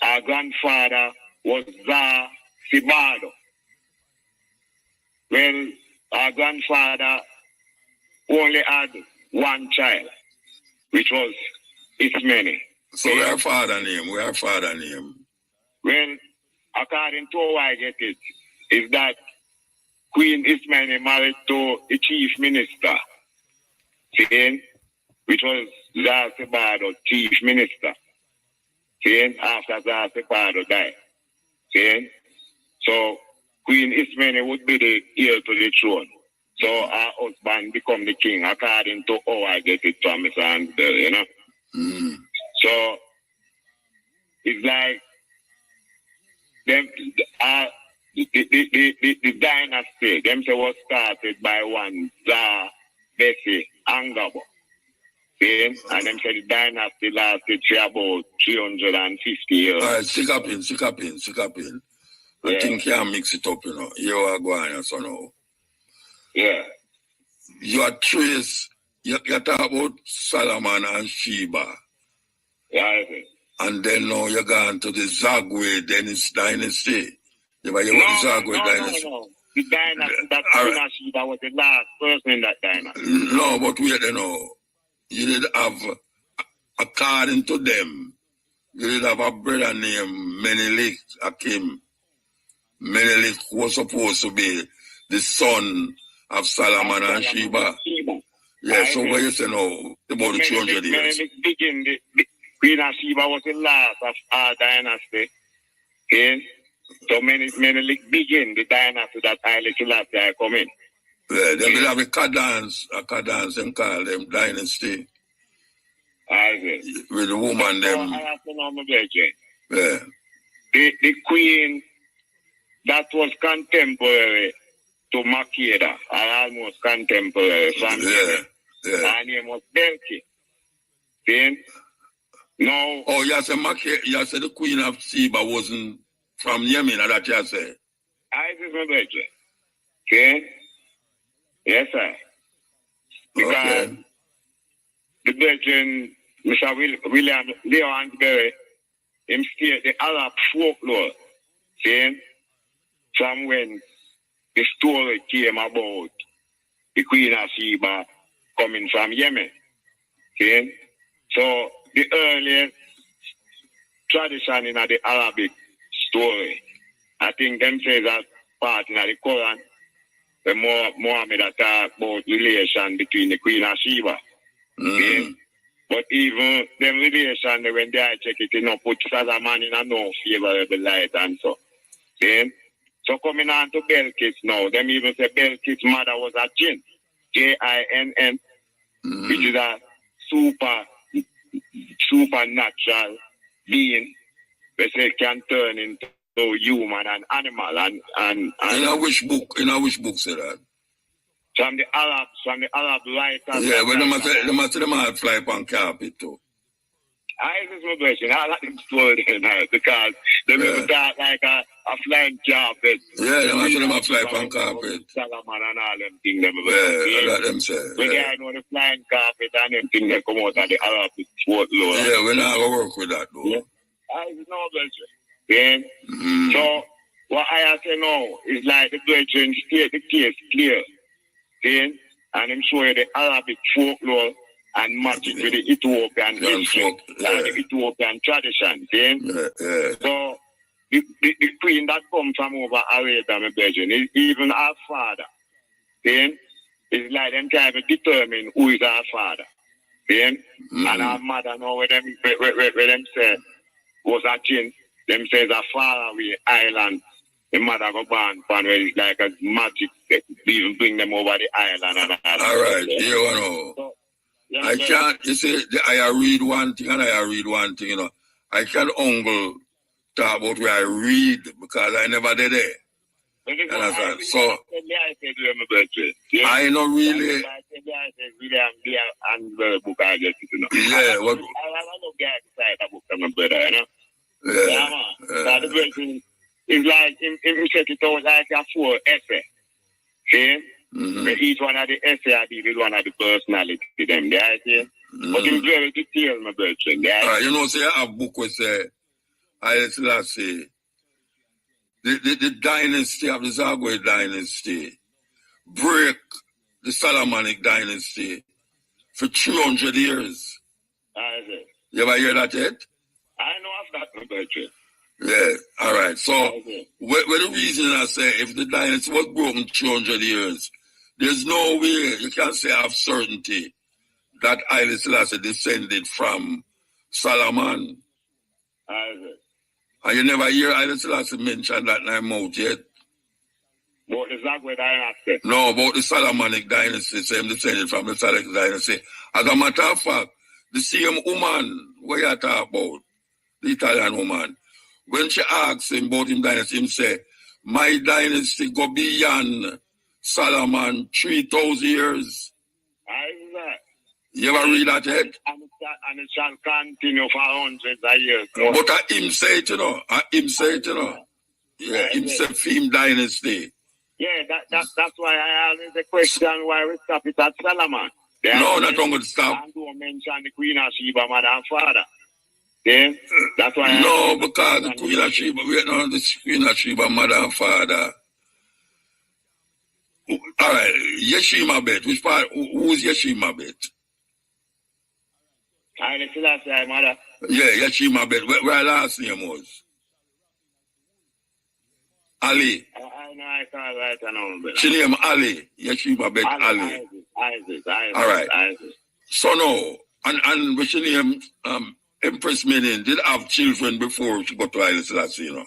our grandfather was Zar Sibado. Well, our grandfather only had one child, which was Ismene. So we have father name. Well, according to how I get it, is that Queen Ismene married to the chief minister, see, which was Zar Sibado, chief minister. See, after Zar Sibado died. See? So Queen Ismene would be the heir to the throne. So her husband become the king, according to how I get it from Mr. Ansbury, you know. So it's like them the dynasty, them say was started by one Zar Bessie Angabo. See? And them say the dynasty lasted for about 350 years. All right, stick up in. I think you can mix it up, you know. You are going so now. Yeah. You are trace, you talk about Solomon and Sheba. Yeah, and then now you're going to the Zagwe dynasty. The Zagwe dynasty. No. The dynasty, that Queen of Sheba was the last person in that dynasty. No, but wait, you know. You did have, according to them, you did have a brother named Menelik Akim. Menelik was supposed to be the son of Solomon and Sheba. Yeah, so what you say now about the 200 years? The Queen of Sheba was the last of our dynasty. Okay? So Menelik begin the dynasty that Haile Selassie come in. Yeah, they will have a cadence and call them dynasty. With the woman, them. I have to know my virgin. Yeah. The queen that was contemporary to Makeda, or almost contemporary from yeah. Her name was Belki. See? No. Oh, you said the Queen of Sheba wasn't from Yemen, or that you say? I is my virgin. Okay? Yes, sir. Because the virgin, Mr. William Leo Ansbury, him state the Arab folklore, see, from when the story came about the Queen of Sheba coming from Yemen. See? So the earliest tradition in the Arabic story, I think them say that part in the Quran, when Muhammad talk about relation between the Queen of Sheba. Okay? But even them relation, when they check it, put Solomon in a no favorable light and so. Okay? So coming on to Belkis now, them even say Belkis' mother was a jinn, Jinn, which is a supernatural being, which can turn into human and animal and in a which book say that? From the Arab writers. Yeah, but them have fly upon carpet too. I just my question. I like them story now because they will talk like a flying carpet. Yeah, them have fly upon carpet. Solomon and all them things. Them that them say. When they know the flying carpet and them things that come out of the Arab sport law. Yeah, we're not gonna work with that though. Yeah. I just know question. Then so what I say now is like the brethren state the case clear. Then and I'm sure the Arabic folklore and match it with the Ethiopian history and the Ethiopian tradition. Then so the queen that comes from over Arabia, my brethren, is even our father. Then it's like them trying to determine who is our father. Then and our mother now where them say was a king, them says a faraway island. The mother go born where it's like a magic even bring them over the island and all right, you know. So, I can't, you see, I read one thing and I read one thing, you know. I can't uncle talk about where I read because I never did it. Understand? So, I know really. Yeah, what? It's like if set it out like a 4 essay. See? Each one of the essay I did is one of the personality to them. They see? But it's very detailed, my brother. You know, say I have a book which say, I say, the dynasty of the Zagwe dynasty break the Solomonic dynasty for 300 years. You ever hear that yet? I know of that, my brother. Yeah, all right. So, what the reason I say if the dynasty was broken 200 years, there's no way you can say of certainty that Haile Selassie descended from Solomon. And you never hear Haile Selassie mention that name out yet? About the Zagwe dynasty? No, about the Solomonic dynasty, same descended from the Solomonic dynasty. As a matter of fact, the same woman what you talk about, the Italian woman, when she asks him about him dynasty, him say, my dynasty go beyond Solomon 3,000 years. You ever read that yet? And it shall continue for hundreds of years. But him say it, you know. Yeah, him say Fim dynasty. Yeah, that's why I always the question why we stop it at Solomon. No, not going to stop. And don't mention the Queen of Sheba, mother and father. Yeah, that's why. No, because the Queen of Sheba, we don't the Queen of Sheba, mother and father. All right, Yeshima Bet. Which part? Who's Yeshima Bet? I still have to mother. Yeah, Yeshima Bet. Where last name was? Ali. I know I can't write her name. She name Ali. Yeshima Bet Ali. Isaac. All right. Isaac. So no, and which name Empress Menin did have children before she got to Haile Selassie, you know.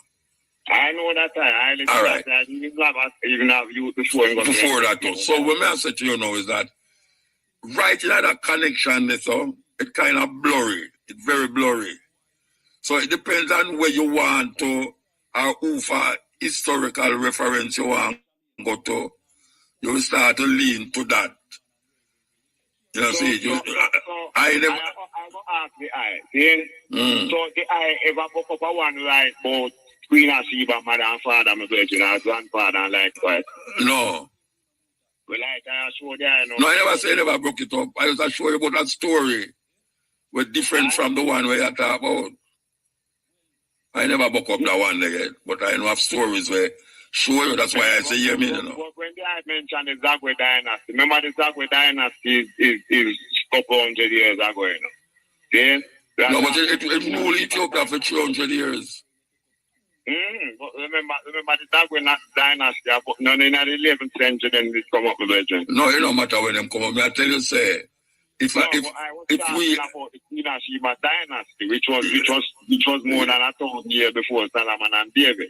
I know that Haile Selassie. All right. Even have you before. Before that, too. So what I say to you now is that right in that connection, so it kind of blurry. It's very blurry. So it depends on where you want to or who for historical reference you want to go to. You will start to lean to that. You know, I never. I go ask the eye. So the eye ever pop up a one like about Queen of Sheba, mother and father, my virgin, and grandfather, and likewise. No. Well, like I show there, no, I never say I never broke it up. I just show you about that story. Was different from the one where you talk about. I never broke up that one again, but I know have stories where show you. That's why I say you mean, you know. But when I mentioned the Zagwe dynasty, remember the Zagwe dynasty is couple hundred years ago, you know. No, but it ruled Ethiopia for 300 years. But remember the Dagwin dynasty, but none in the 11th century then it come up with legend. No, it don't matter when them come up. I tell you, say, I was talking about the Queen of Sheba dynasty, which was more than 1,000 years before Solomon and David.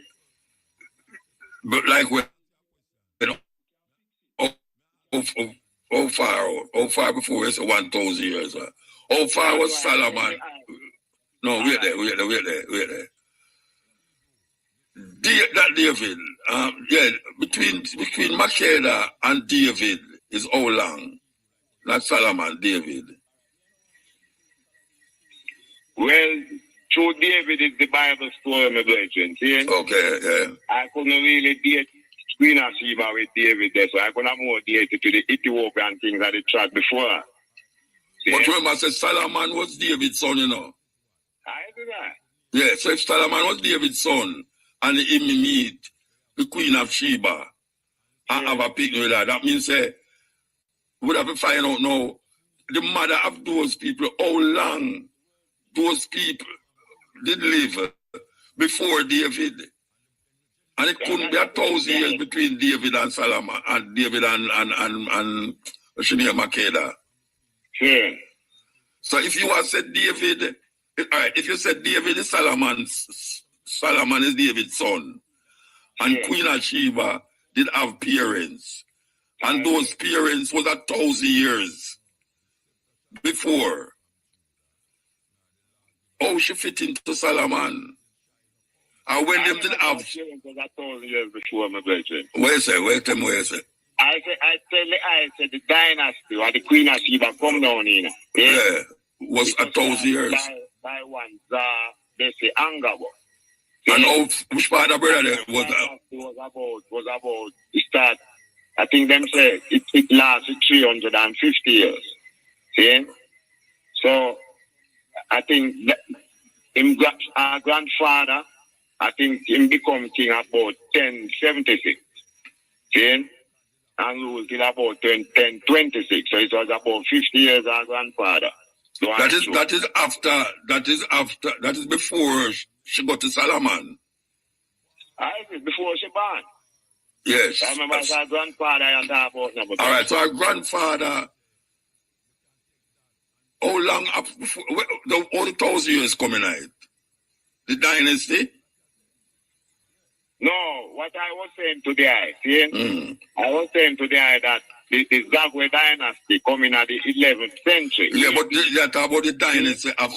But like when how far before it's 1,000 years? How far was Solomon? No, wait there. That David, between Makeda and David is how long? Not Solomon, David. Well, through David is the Bible story, my brethren. See? Okay, yeah. I couldn't really date Queen of Sheba with David there, so I couldn't more date it to the Ethiopian things that they tried before. See? But remember, I said Solomon was David's son, you know. I do that. Yeah, so if Solomon was David's son, and he meet the Queen of Sheba and have a picnic with her, that means we would have to find out now the mother of those people, how long those people did live before David. And it couldn't be 1,000 years between David and Solomon, and David and Makeda. Yeah. So if you had said David, all right, if you said David is Solomon is David's son, and Queen of Sheba did have parents, and those parents was 1,000 years before. How she fit into Solomon? And when them did have 1,000 years before, my brethren. Where you say? I said the dynasty or the Queen of Sheba come down in. Yeah, was 1,000 years. By one Bessie Angabo. And which part of brother there was about the start. I think them say it lasted 350 years. See? So I think our grandfather, I think him become king about 1076. See? And ruled till about 1026. So it was about 50 years our grandfather. So that is before she got to Solomon. Before she born. Yes. I remember our grandfather I talk about now. All right, so our grandfather, how long up before all the 1,000 years coming out? The dynasty? No, what I was saying today, I was saying today that the Zagwe dynasty coming at the 11th century. Yeah, but you are talking about the dynasty of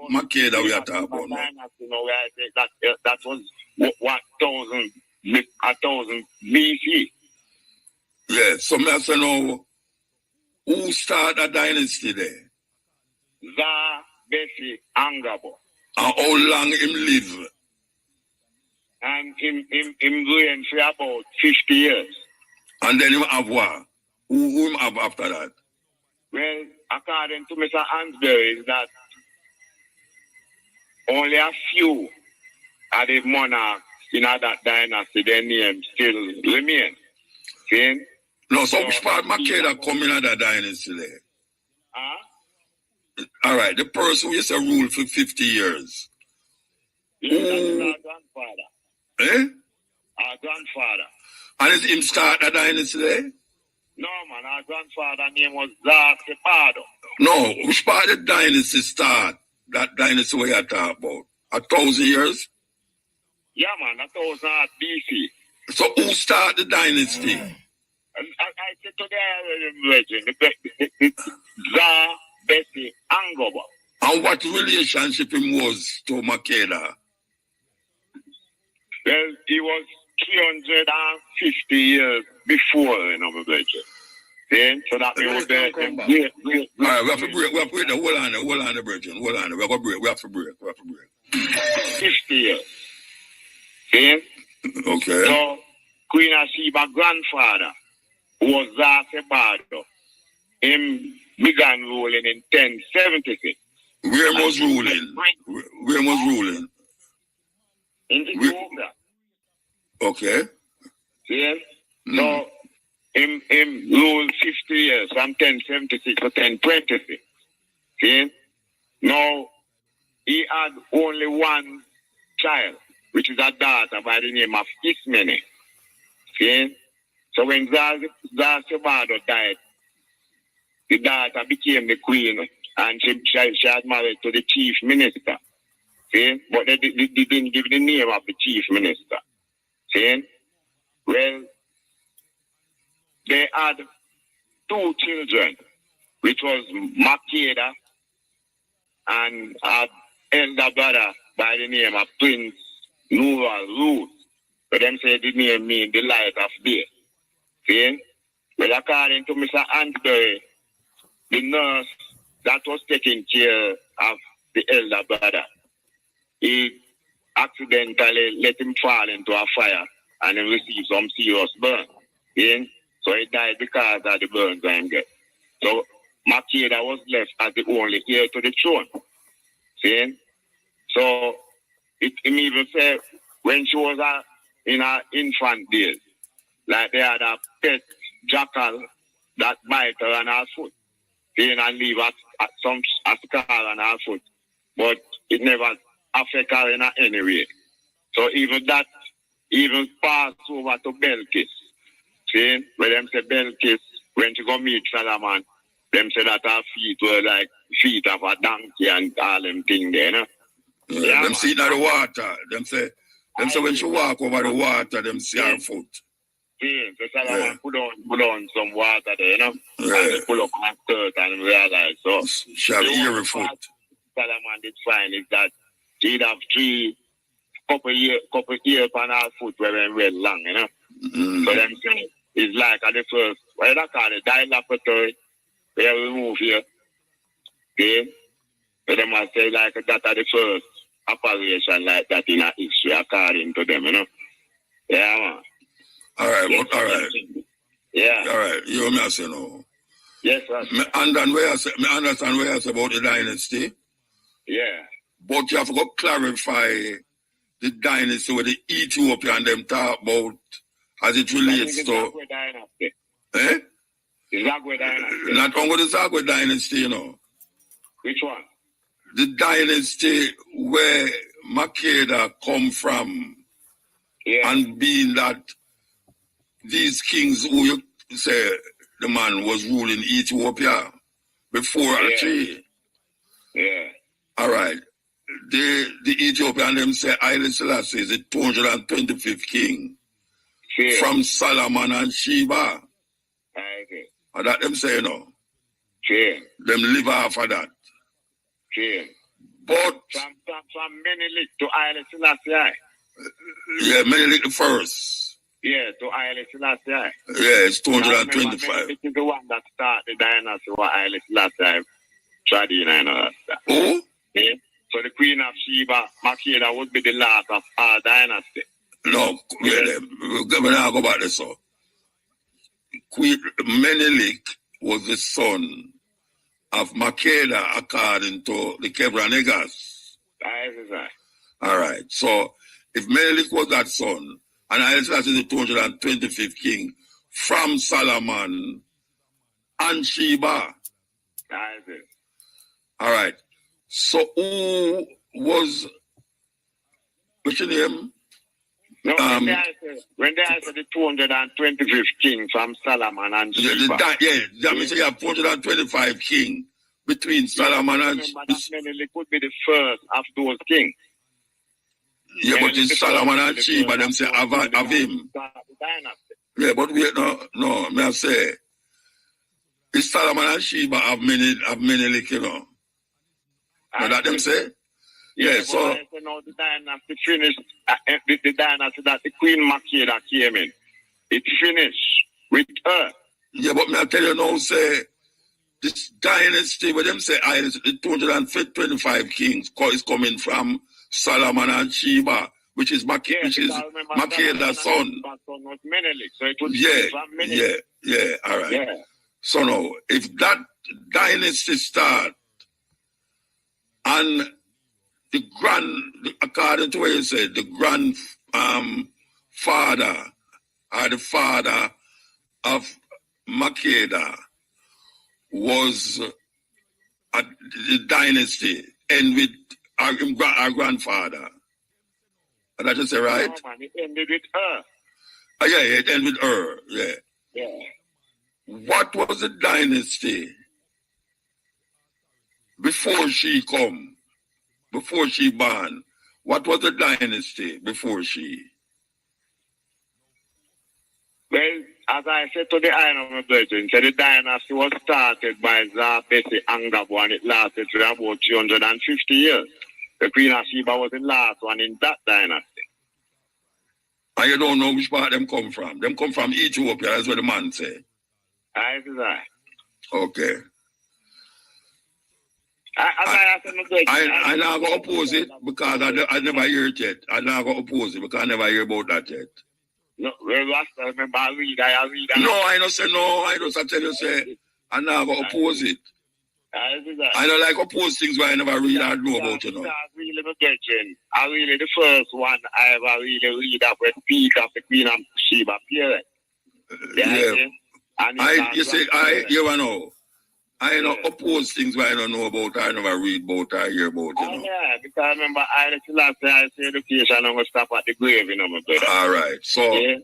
Makeda we are talking about. Dynasty, that was 1,000 BC. Yeah, so I say now, who started the dynasty there? Bessie Angabo. And how long him live? And him reigned for about 50 years. And then him have what? Who him have after that? Well, according to Mr. Hansberry, is that only a few of the monarchs in that dynasty, their names still remain. See? No, so which part Makeda come in that dynasty there? All right, the person who used to rule for 50 years. Yeah, that's our grandfather. Eh? Our grandfather. And is him start that dynasty there? No, man, our grandfather's name was Sepado. No, which part of the dynasty start? That dynasty we are talking about? 1,000 years? Yeah, man, 1,000 BC. So who started the dynasty? I said today, Bessie Angaba. And what relationship him was to Makeda? Well, he was 350 years before, my brother. See? So that means that. All right, we have to break. Hold on, the virgin. Hold on. We have to break. 50 years. See? Okay. So, Queen of Sheba grandfather was Sepado. Him began ruling in 1076. Where was ruling? In Ethiopia. Okay. Yes. So, him ruled 50 years from 1076 to 1026. See? Now, he had only one child. which is a daughter by the name of Ismene. See? So when Zashabado died, the daughter became the queen, and she had married to the chief minister. See? But they didn't give the name of the chief minister. See? Well, they had 2 children, which was Makeda and an elder brother by the name of Prince Noah Ruth. So them say the name mean the light of day. See? Well, according to Mr. Anthony, the nurse that was taking care of the elder brother, he accidentally let him fall into a fire and he received some serious burn. See? So he died because of the burns and get. So Makeda was left as the only heir to the throne. See? So it even said when she was in her infant days, like they had a pet jackal that bite her on her foot. See? And leave a scar on her foot. But it never affect her in any way. So even that even passed over to Belkis. See, when them say Belkis, when she go meet Solomon, them say that her feet were like feet of a donkey and all them things there, no? Yeah, them see in the water. Them say when she walk over the water, them see her foot. See, so Solomon put on some water there, you know? Yeah. And he pull up her skirt and realize, so she have eerie foot. Solomon did find is that she'd have couple years on her foot where they were long, you know? Mm-hmm. So them say it's like at the first, what do they call it, dilapatory, they remove here. Okay? So they must say like that at the first operation like that in a history according to them, you know? Yeah, man. All right. Yeah. All right, you know me I say no. Yes, sir. I understand where I say about the dynasty. Yeah. But you have to go clarify the dynasty with the Ethiopia and them talk about as it relates to... Zagwe dynasty. Eh? The Zagwe dynasty. Not only the Zagwe dynasty, you know. Which one? The dynasty where Makeda come from. Yeah. And being that these kings who you say the man was ruling Ethiopia before Achi. Yeah. All right. The Ethiopian them say Haile Selassie is the 225th king from Solomon and Sheba. Okay. And that them say, you know. Yeah. Them live off of that. Yeah. But from Menelik to Haile Selassie. Yeah, Menelik the first. Yeah, to Haile Selassie. Yeah, it's 225. Menelik is the one that started the dynasty with Haile Selassie. Tradition and all that. Who? Yeah. So the Queen of Sheba, Makeda, would be the last of our dynasty. No, we're not go back this. So Queen Menelik was the son of Makeda, according to the Kebranegas. All right. So if Menelik was that son, and Haile Selassie is the 225th king from Solomon and Sheba. All right. So who was, what's your name? No, when they answer the 225th king from Solomon and Sheba. That means you have 225 king between Solomon and Sheba. Menelik could be the first of those kings. Yeah, but it's Solomon and Sheba, them say of him. Yeah, but wait, no, may I say, it's Solomon and Sheba of Menelik, you know. Know that them say? Yeah, so... The dynasty finished, the dynasty that the Queen Makeda came in, it finished with her. Yeah, but may I tell you now, say, this dynasty, where them say, the 225 kings is coming from Solomon and Sheba, which is Makeda's son. So it was yeah, all right. Yeah. So now, if that dynasty start, and according to what you said, the father or the father of Makeda was the dynasty, and with our grandfather. And I just say, right? No, man, it ended with her. Oh, yeah, it ended with her. Yeah. Yeah. What was the dynasty before she come? Before she born? What was the dynasty before she? Well, as I said to the iron of my brethren, so the dynasty was started by Bessie Angabo and it lasted for about 350 years. The Queen of Sheba was the last one in that dynasty. And you don't know which part them come from. Them come from Ethiopia, that's what the man say. I see that. Okay. I not going to oppose it because I never hear it yet. I not going to oppose it because I never hear about that yet. No, well, remember, I read. No, I don't say no. I don't tell you, say, I not going to oppose it. I don't like oppose things where I never read or know about, you know. I really, the first one I ever really read up with Peter of the Queen of Sheba appeared. Yeah. You know. I don't oppose things where I don't know about, I never read about, I hear about, you know. Yeah, because I remember I last I say education, I'm going to stop at the grave, you know, my brother. All right, so. Yeah.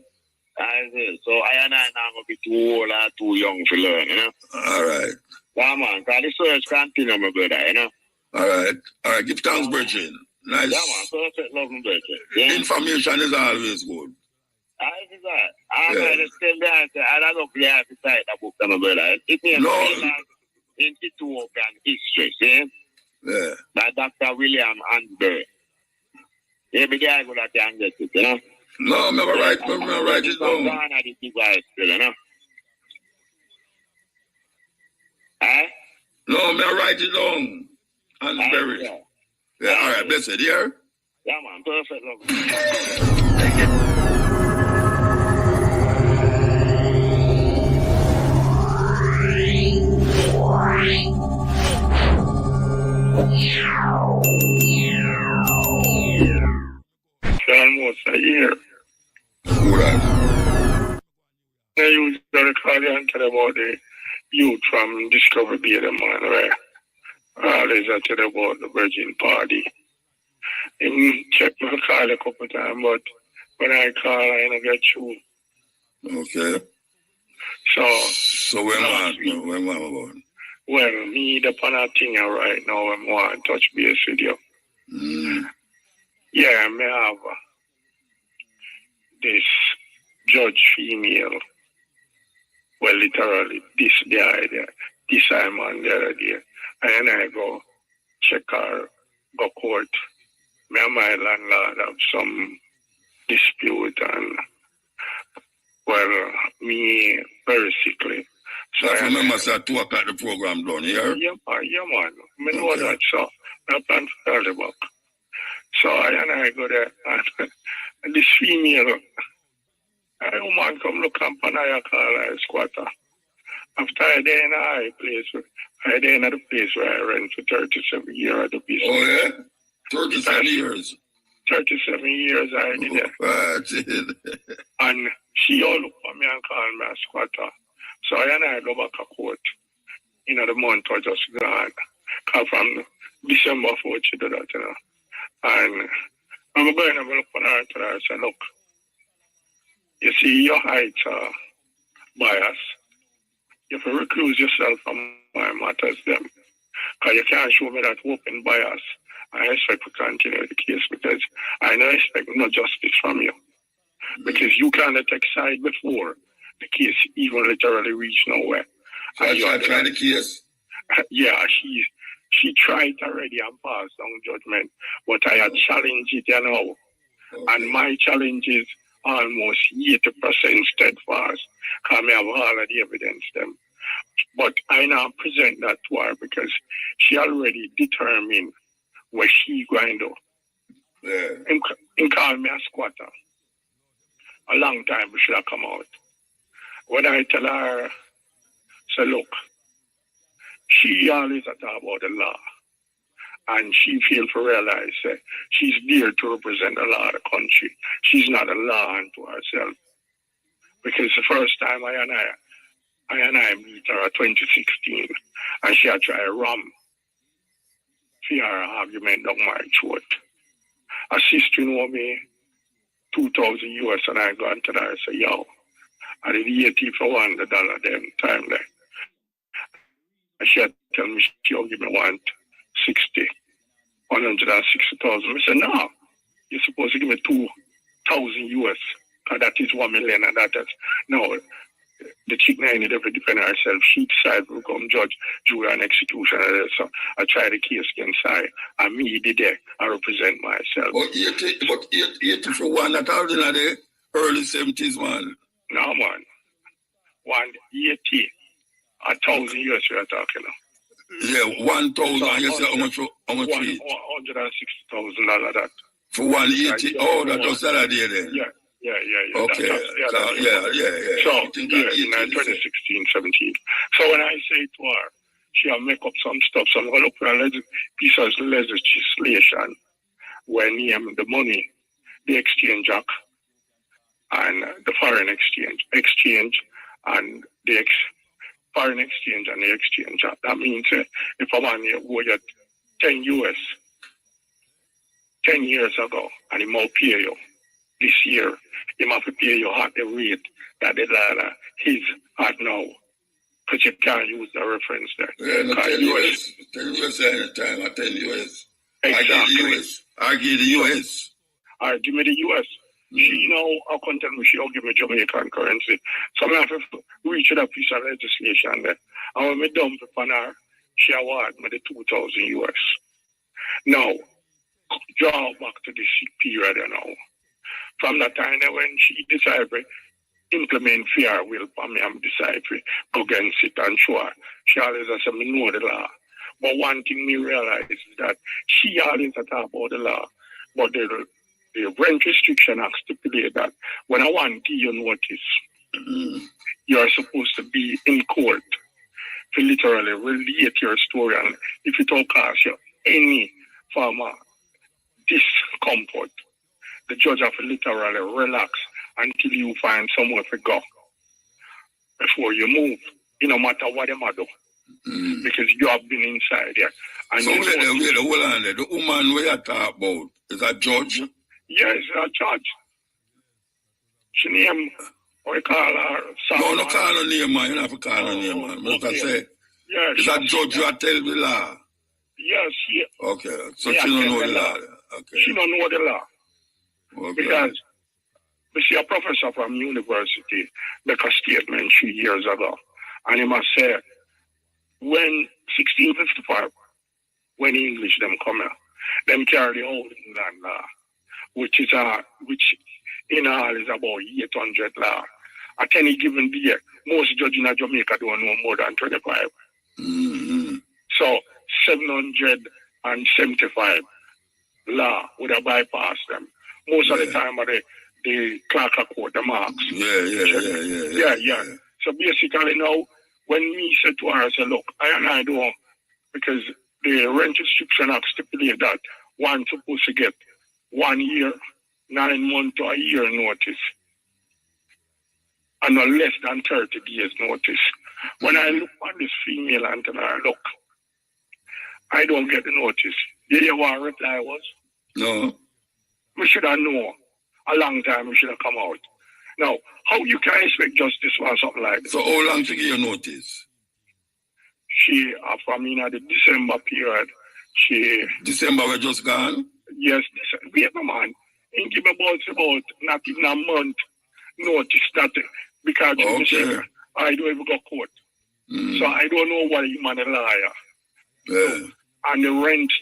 I say, so I and I now going to be too old or too young to learn, you know. All right. Yeah, man, because the search continue, my brother, you know. All right, give thanks, Virgin. Nice. Yeah, man, perfect love, my brother. Yeah. Information is always good. I see that. I'm going to tell you, I don't know if you have to cite that book, my brother. It means in Ethiopian history, see? Yeah. By Dr. William Andrew. Every day I go to and get it, you know? No, I'm never write it down. You know? Eh? No, I'm never write it down. And bury it. Yeah, all right, bless it, yeah? Yeah, man, perfect, love. Thank you. Almost a year. Right. I used to call you and tell about the youth from Discovery Bay, man, right? Always I tell about the Virgin Party. He checked my call a couple of times, but when I call, I don't get through. Okay. So when am I going? Well, me the upon a thing right now, I'm want to touch base with you. Yeah, I may have this judge female. Well, literally, this guy there, this man the other day. And I go check her, go court. Me and my landlord have some dispute and, well, me very sickly. So I remember, sir, 2 o'clock the program done, yeah? Yeah, man. I know that, so I plan to tell the book. So I go there, and this female, a woman come look up and I call her a squatter. After I day in the place where I rent for 37 years at the piece. Oh, yeah? 37 years? 37 years I did there. And she all look for me and call me a squatter. So I go back to court. You know, the month was just gone. Come from December 4th, she did that, you know. And I'm going to look for her and I say, look, you see, your height bias. You have to recluse yourself from my matters, them. Because you can't show me that open bias. I expect to continue the case because I don't expect no justice from you. Because you can't take side before the case even literally reach nowhere. So I tried the case? Yeah, she tried already and passed on judgment. But I had challenged it, you know. Okay. And my challenge is almost 80% steadfast. Because I have all of the evidence them. But I now present that to her because she already determined where she going to. Yeah. And call me a squatter. A long time before I come out. When I tell her, say, look, she always talk about the law. And she feels to realize she's there to represent the law of the country. She's not a law unto herself. Because the first time I meet her in 2016, and she had tried to ram for her argument down my throat. Her sister know me, $2,000 US, and I go into there and say, yo, I did 80 for $100 then time there. And she had tell me she'll give me 160,000. I said, no, you're supposed to give me 2,000 US. And that is 1 million, and that is no. The chick now needed to defend herself. She decided to become judge, jury, and executioner. So I tried the case against her. And me did there. I represent myself. But 80 for one, that all in the early 70s, man. No, man. 180. 1,000 US we are talking now. Yeah, 1,000. So You say how much? $160,000 that. For 180. Oh, that was that idea then. Yeah. Okay. Yeah. So, in 2016, 17. So when I say to her, she'll make up some stuff. So I'm going to look for a piece of legislation where name the money, the exchange act, and the foreign exchange and the foreign exchange and the exchange act. That means if a man here owe you 10 US 10 years ago and he might pay you this year, you have to pay you at the rate that the dollar is at now. Because you can't use the reference there. Yeah, no, 10 US. 10 US at a time, at 10 US. Exactly. I give the US. All right, give me the US. She I can't tell me she'll give me Jamaican currency. So I have to reach that piece of legislation there. And when I dump it on her, she award me the 2,000 US. Now, draw back to the period now. From that time when she decided to implement fair will for me, I'm decided to go against it and show her. She always said, I know the law. But one thing me realize is that she always talk about the law. But the Rent Restriction Act stipulate that when I want to give you notice, you're supposed to be in court to literally relate your story. And if it don't cost you any form of discomfort, the judge have to literally relax until you find somewhere to go before you move, no matter what you do. Because you have been inside there. And so hold on there. The woman we are talking about is a judge? Yes, a judge. She name, we call her Sam. No, call her name, man. You don't have to call her name, man. But I say, yes, is a judge who tell the law? Yes, she. Okay, so she don't know the law. Okay. She don't know the law. Okay. Because we see a professor from university make a statement 3 years ago. And he must say, when 1655, when English them come here, them carry the old England law, which in all is about 800 law. At any given day, most judges in Jamaica don't know more than 25. So 775 law would have bypassed them. Most of the time, the clerk of court, the marks. Yeah. So basically now, when me said to her, I said, look, I don't, because the Rent Restriction Act stipulate that one supposed to get 1 year, 9 months to a year notice, and no less than 30 days notice. When I look on this female and tell her, look, I don't get the notice. You hear what her reply was? No. We should have known a long time we should have come out. Now, how you can expect justice for something like that? So how long to give you notice? She, from the December period, December we just gone? Yes, wait a man. And give about not even a month notice that because I don't even go court. So I don't know what you man a liar. Yeah. And the rent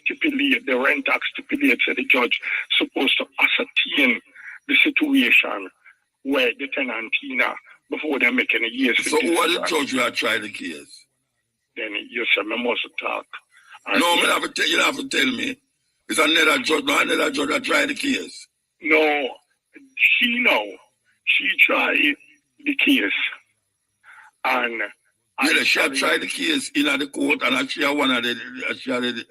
act stipulates that the judge supposed to ascertain the situation where the tenant before they make any years. So what the judge will try the case? Then you say I must talk. No, you have to tell me. It's another judge that tried the case. No, she tried the case, and she had tried the case in the court, and she had one of the judge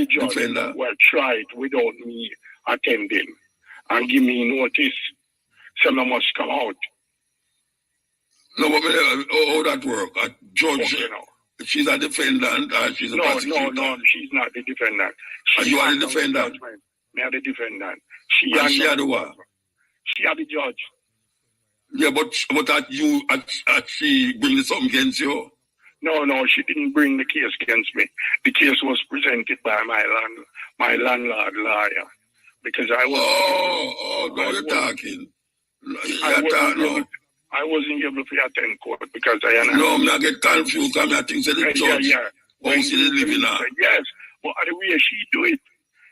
defender. Well, tried without me attending and give me notice. So I must come out. No, but how that work? A judge, she's a defendant or she's a prosecutor? No, she's not the defendant. You are the defendant? Me are the defendant. She are the what? She are the judge. Yeah, but she bring something against you? No, she didn't bring the case against me. The case was presented by my landlord lawyer. Because I was... now you're talking. I wasn't able to attend court because I... No, I get confused because I think the judge. Yeah. She living now. Yes, but the way she do it,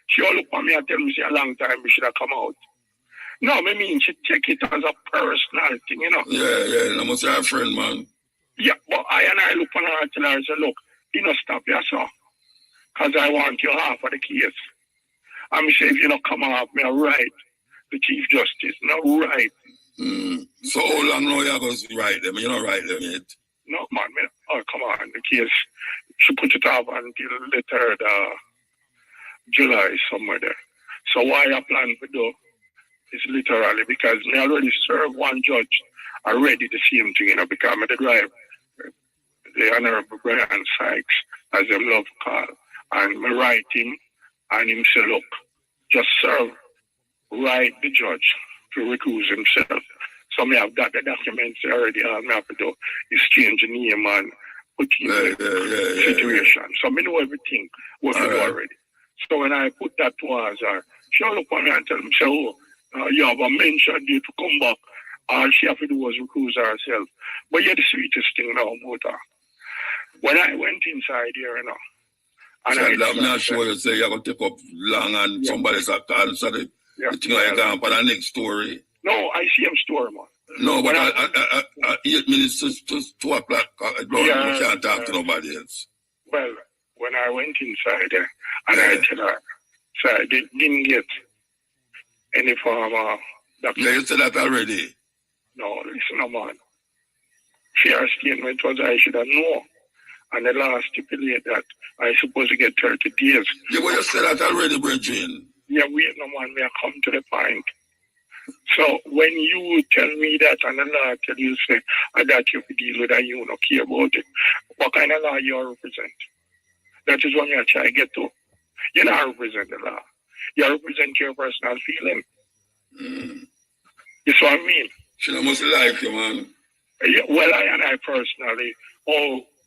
she all look at me and tell me, a long time we should have come out. No, I mean, she take it as a personal thing, you know. Yeah, I must have a friend, man. Yeah, but I look at her and tell her, I say, look, you know, stop your son. Because I want you half of the case. I'm saying, if you don't come off, me right. The Chief Justice, not right. So how long now you're going to write them? You don't write them yet? No, man. Come on. The case, she put it off until the 3rd July, somewhere there. So why I plan to do is literally because I already served one judge already the same thing, you know, because I drive the Honorable Brian Sykes, as them love call, and I write him, and him say, look, just serve, write the judge to recuse himself. So I have got the documents already. All I have to do is change the name and put in the situation. So I know everything what I do already. So when I put that towards her, she'll look at me and tell me, say, you have a mention due to come back. All she have to do was recuse herself. But yeah, the sweetest thing now about her. When I went inside here, you know, and so I'm not sure you say you're going to take up long and somebody's a call, so the thing like that for the next story. No, I see him story, man. No, but 8 minutes to 2 o'clock, we can't talk to nobody else. Well, when I went inside there, and I tell her, so I didn't get any form of document. Yeah, you said that already. No, listen, man. Fair statement was I should have known. And the law stipulate that I supposed to get 30 days. Yeah, but you said that already, Bridget. Yeah, wait, no, man, may I come to the point. So when you tell me that and the law tell you, say, that you deal with that, you don't care about it, what kind of law you represent? That is what I try to get to. You don't represent the law. You represent your personal feeling. You see what I mean? She must like you, man. Yeah, well, I personally,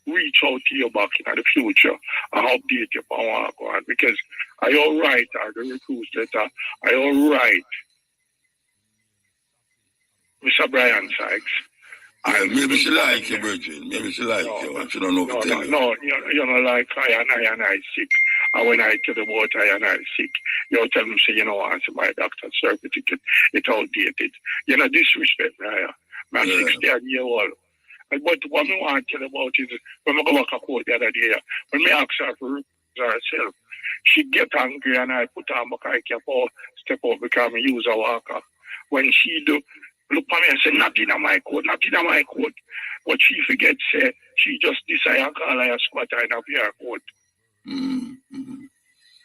reach out to you back in the future and update you on what going on because I all write the recruit letter. I all write Mr. Brian Sykes. Maybe she like you, Bridget. Maybe she like you. And she don't know what to tell you. No, you know, like I sick. And when I tell them about I sick, you tell them, say, you know, answer my doctor's certificate. It's outdated. You know, disrespect me. I'm 60-year old. But what I want to tell about is when I go back to court the other day, when I ask her for herself, she get angry and I put her back, I can't step up because I use a walker. When she do, look at me and say, not in my court. But she forgets, she just decide I call her a squatter in a PR court.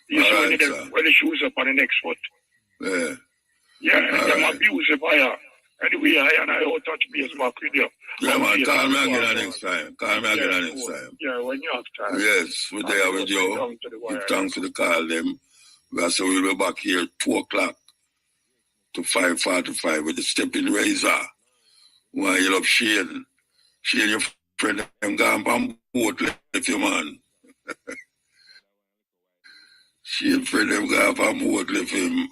You see when the shoes up on the next foot. Yeah, I'm abusive by her. Anyway, I will touch base back with you. Yeah, man, call me again next time. Yeah, when you have time. Yes, we're there with you. Give thanks to the call them. So we'll be back here 2 o'clock to 5:45 with the stepping razor. Why you love Shane? Shane, your friend, them gone from boat left you, man. Shane, friend, them gone from boat left him.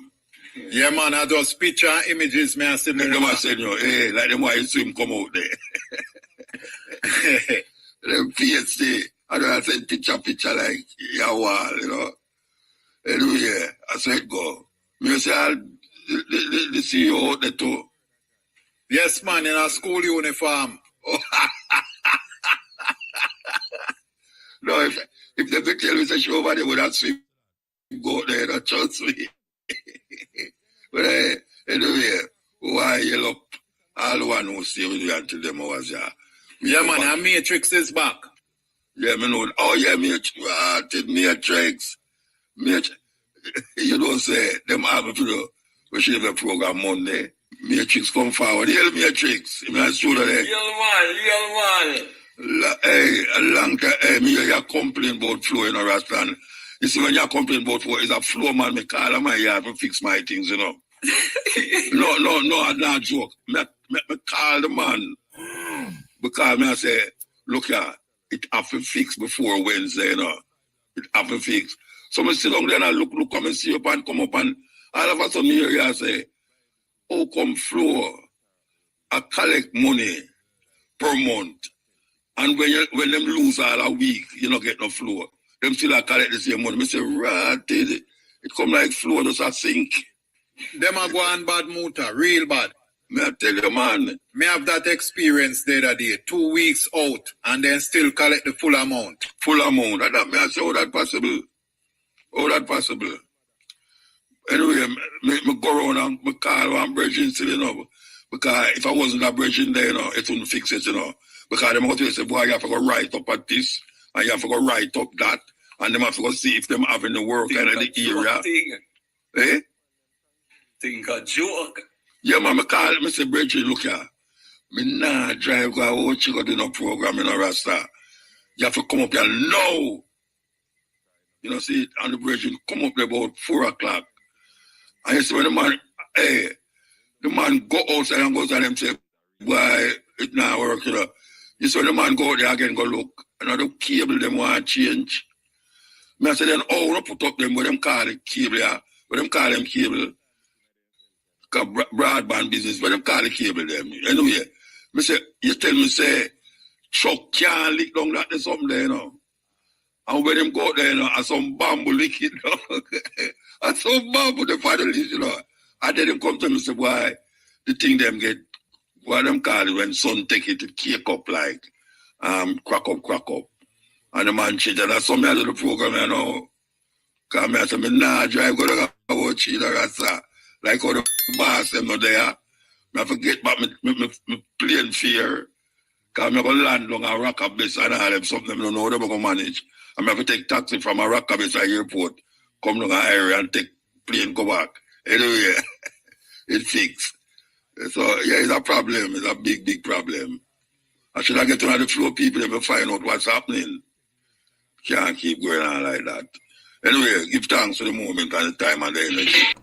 Yeah, man, I just picture images, man. I see them. I said, hey, like them why you see him come out there. Them PhD, I don't say picture like your wall, you know. Anyway, I said, go. Me say, the CEO out there too. Yes, man, in a school uniform. No, if they could tell me to show over there, would have seen go there, not trust me. But anyway, why you look all the one who see me until them was here. Yeah, man, and Matrix is back. Yeah, me know. Oh, yeah, Matrix. You don't say, them have a video, we should have a program Monday. Matrix come forward. Yell Matrix. I'm not sure of that. Yell man. Hey, a long time, hey, me hear you complain about flow in a restaurant. You see, when you complain about flow, it's a flow man, me call my yard to fix my things, you know. No, I'm not joke. Me call the man. Because I say, look here, it have to fix before Wednesday, you know. It have to fix. So I sit down there and I look, come and see up and come up and all of a sudden here I say, how come floor? I collect money per month. And when them lose all a week, you don't get no floor. Them still collect the same money. I say, right, it come like floor just a sink. Them are going bad, Muta, real bad. Me I tell you, man. Me have that experience the other day, 2 weeks out, and then still collect the full amount. Full amount. And that me I say, how that possible? How that possible? Anyway, me go around and me call one bridging still, you know. Because if I wasn't a bridging there, you know, it wouldn't fix it, you know. Because them out here say, boy, you have to go right up at this, and you have to go right up that, and them have to go see if them having the work in the area. Eh? Think a joke. Yeah, man, I call him, I say, Bridget, look here. Me nah drive, go out, you got in a program in a Rasta. You have to come up here now. You know, see, on the bridge, come up there about 4 o'clock. And you see when the man go outside and goes and them say, why it not work, you know. You see when the man go out there again, go look. Another cable them want to change. Me I say, then, oh, we put up them, what them call it cable, yeah. What them call them cable. Broadband business, but them call the cable them. Anyway, me say, you tell me, say, truck can't lick down that there's something there, you know. And when them go out there, you know, and some bamboo lick it, you know. And some bamboo, they find the least, you know. And then them come to me and say, why, the thing them get, what them call it, when sun take it, it cake up like, crack up. And the man change, and that's something I do the program, you know. Because me I say, me nah drive, go to watch it, Rasta. Like how the boss them not there. I forget about me plane fare. Because I'm going to land on a Rockabase and all them something I don't know how they're going to manage. I'm going to take taxi from a Rockabase airport, come down an area and take plane go back. Anyway, it fixed. So, yeah, it's a problem. It's a big problem. I should have get to the floor people and find out what's happening. Can't keep going on like that. Anyway, give thanks for the moment and the time and the energy.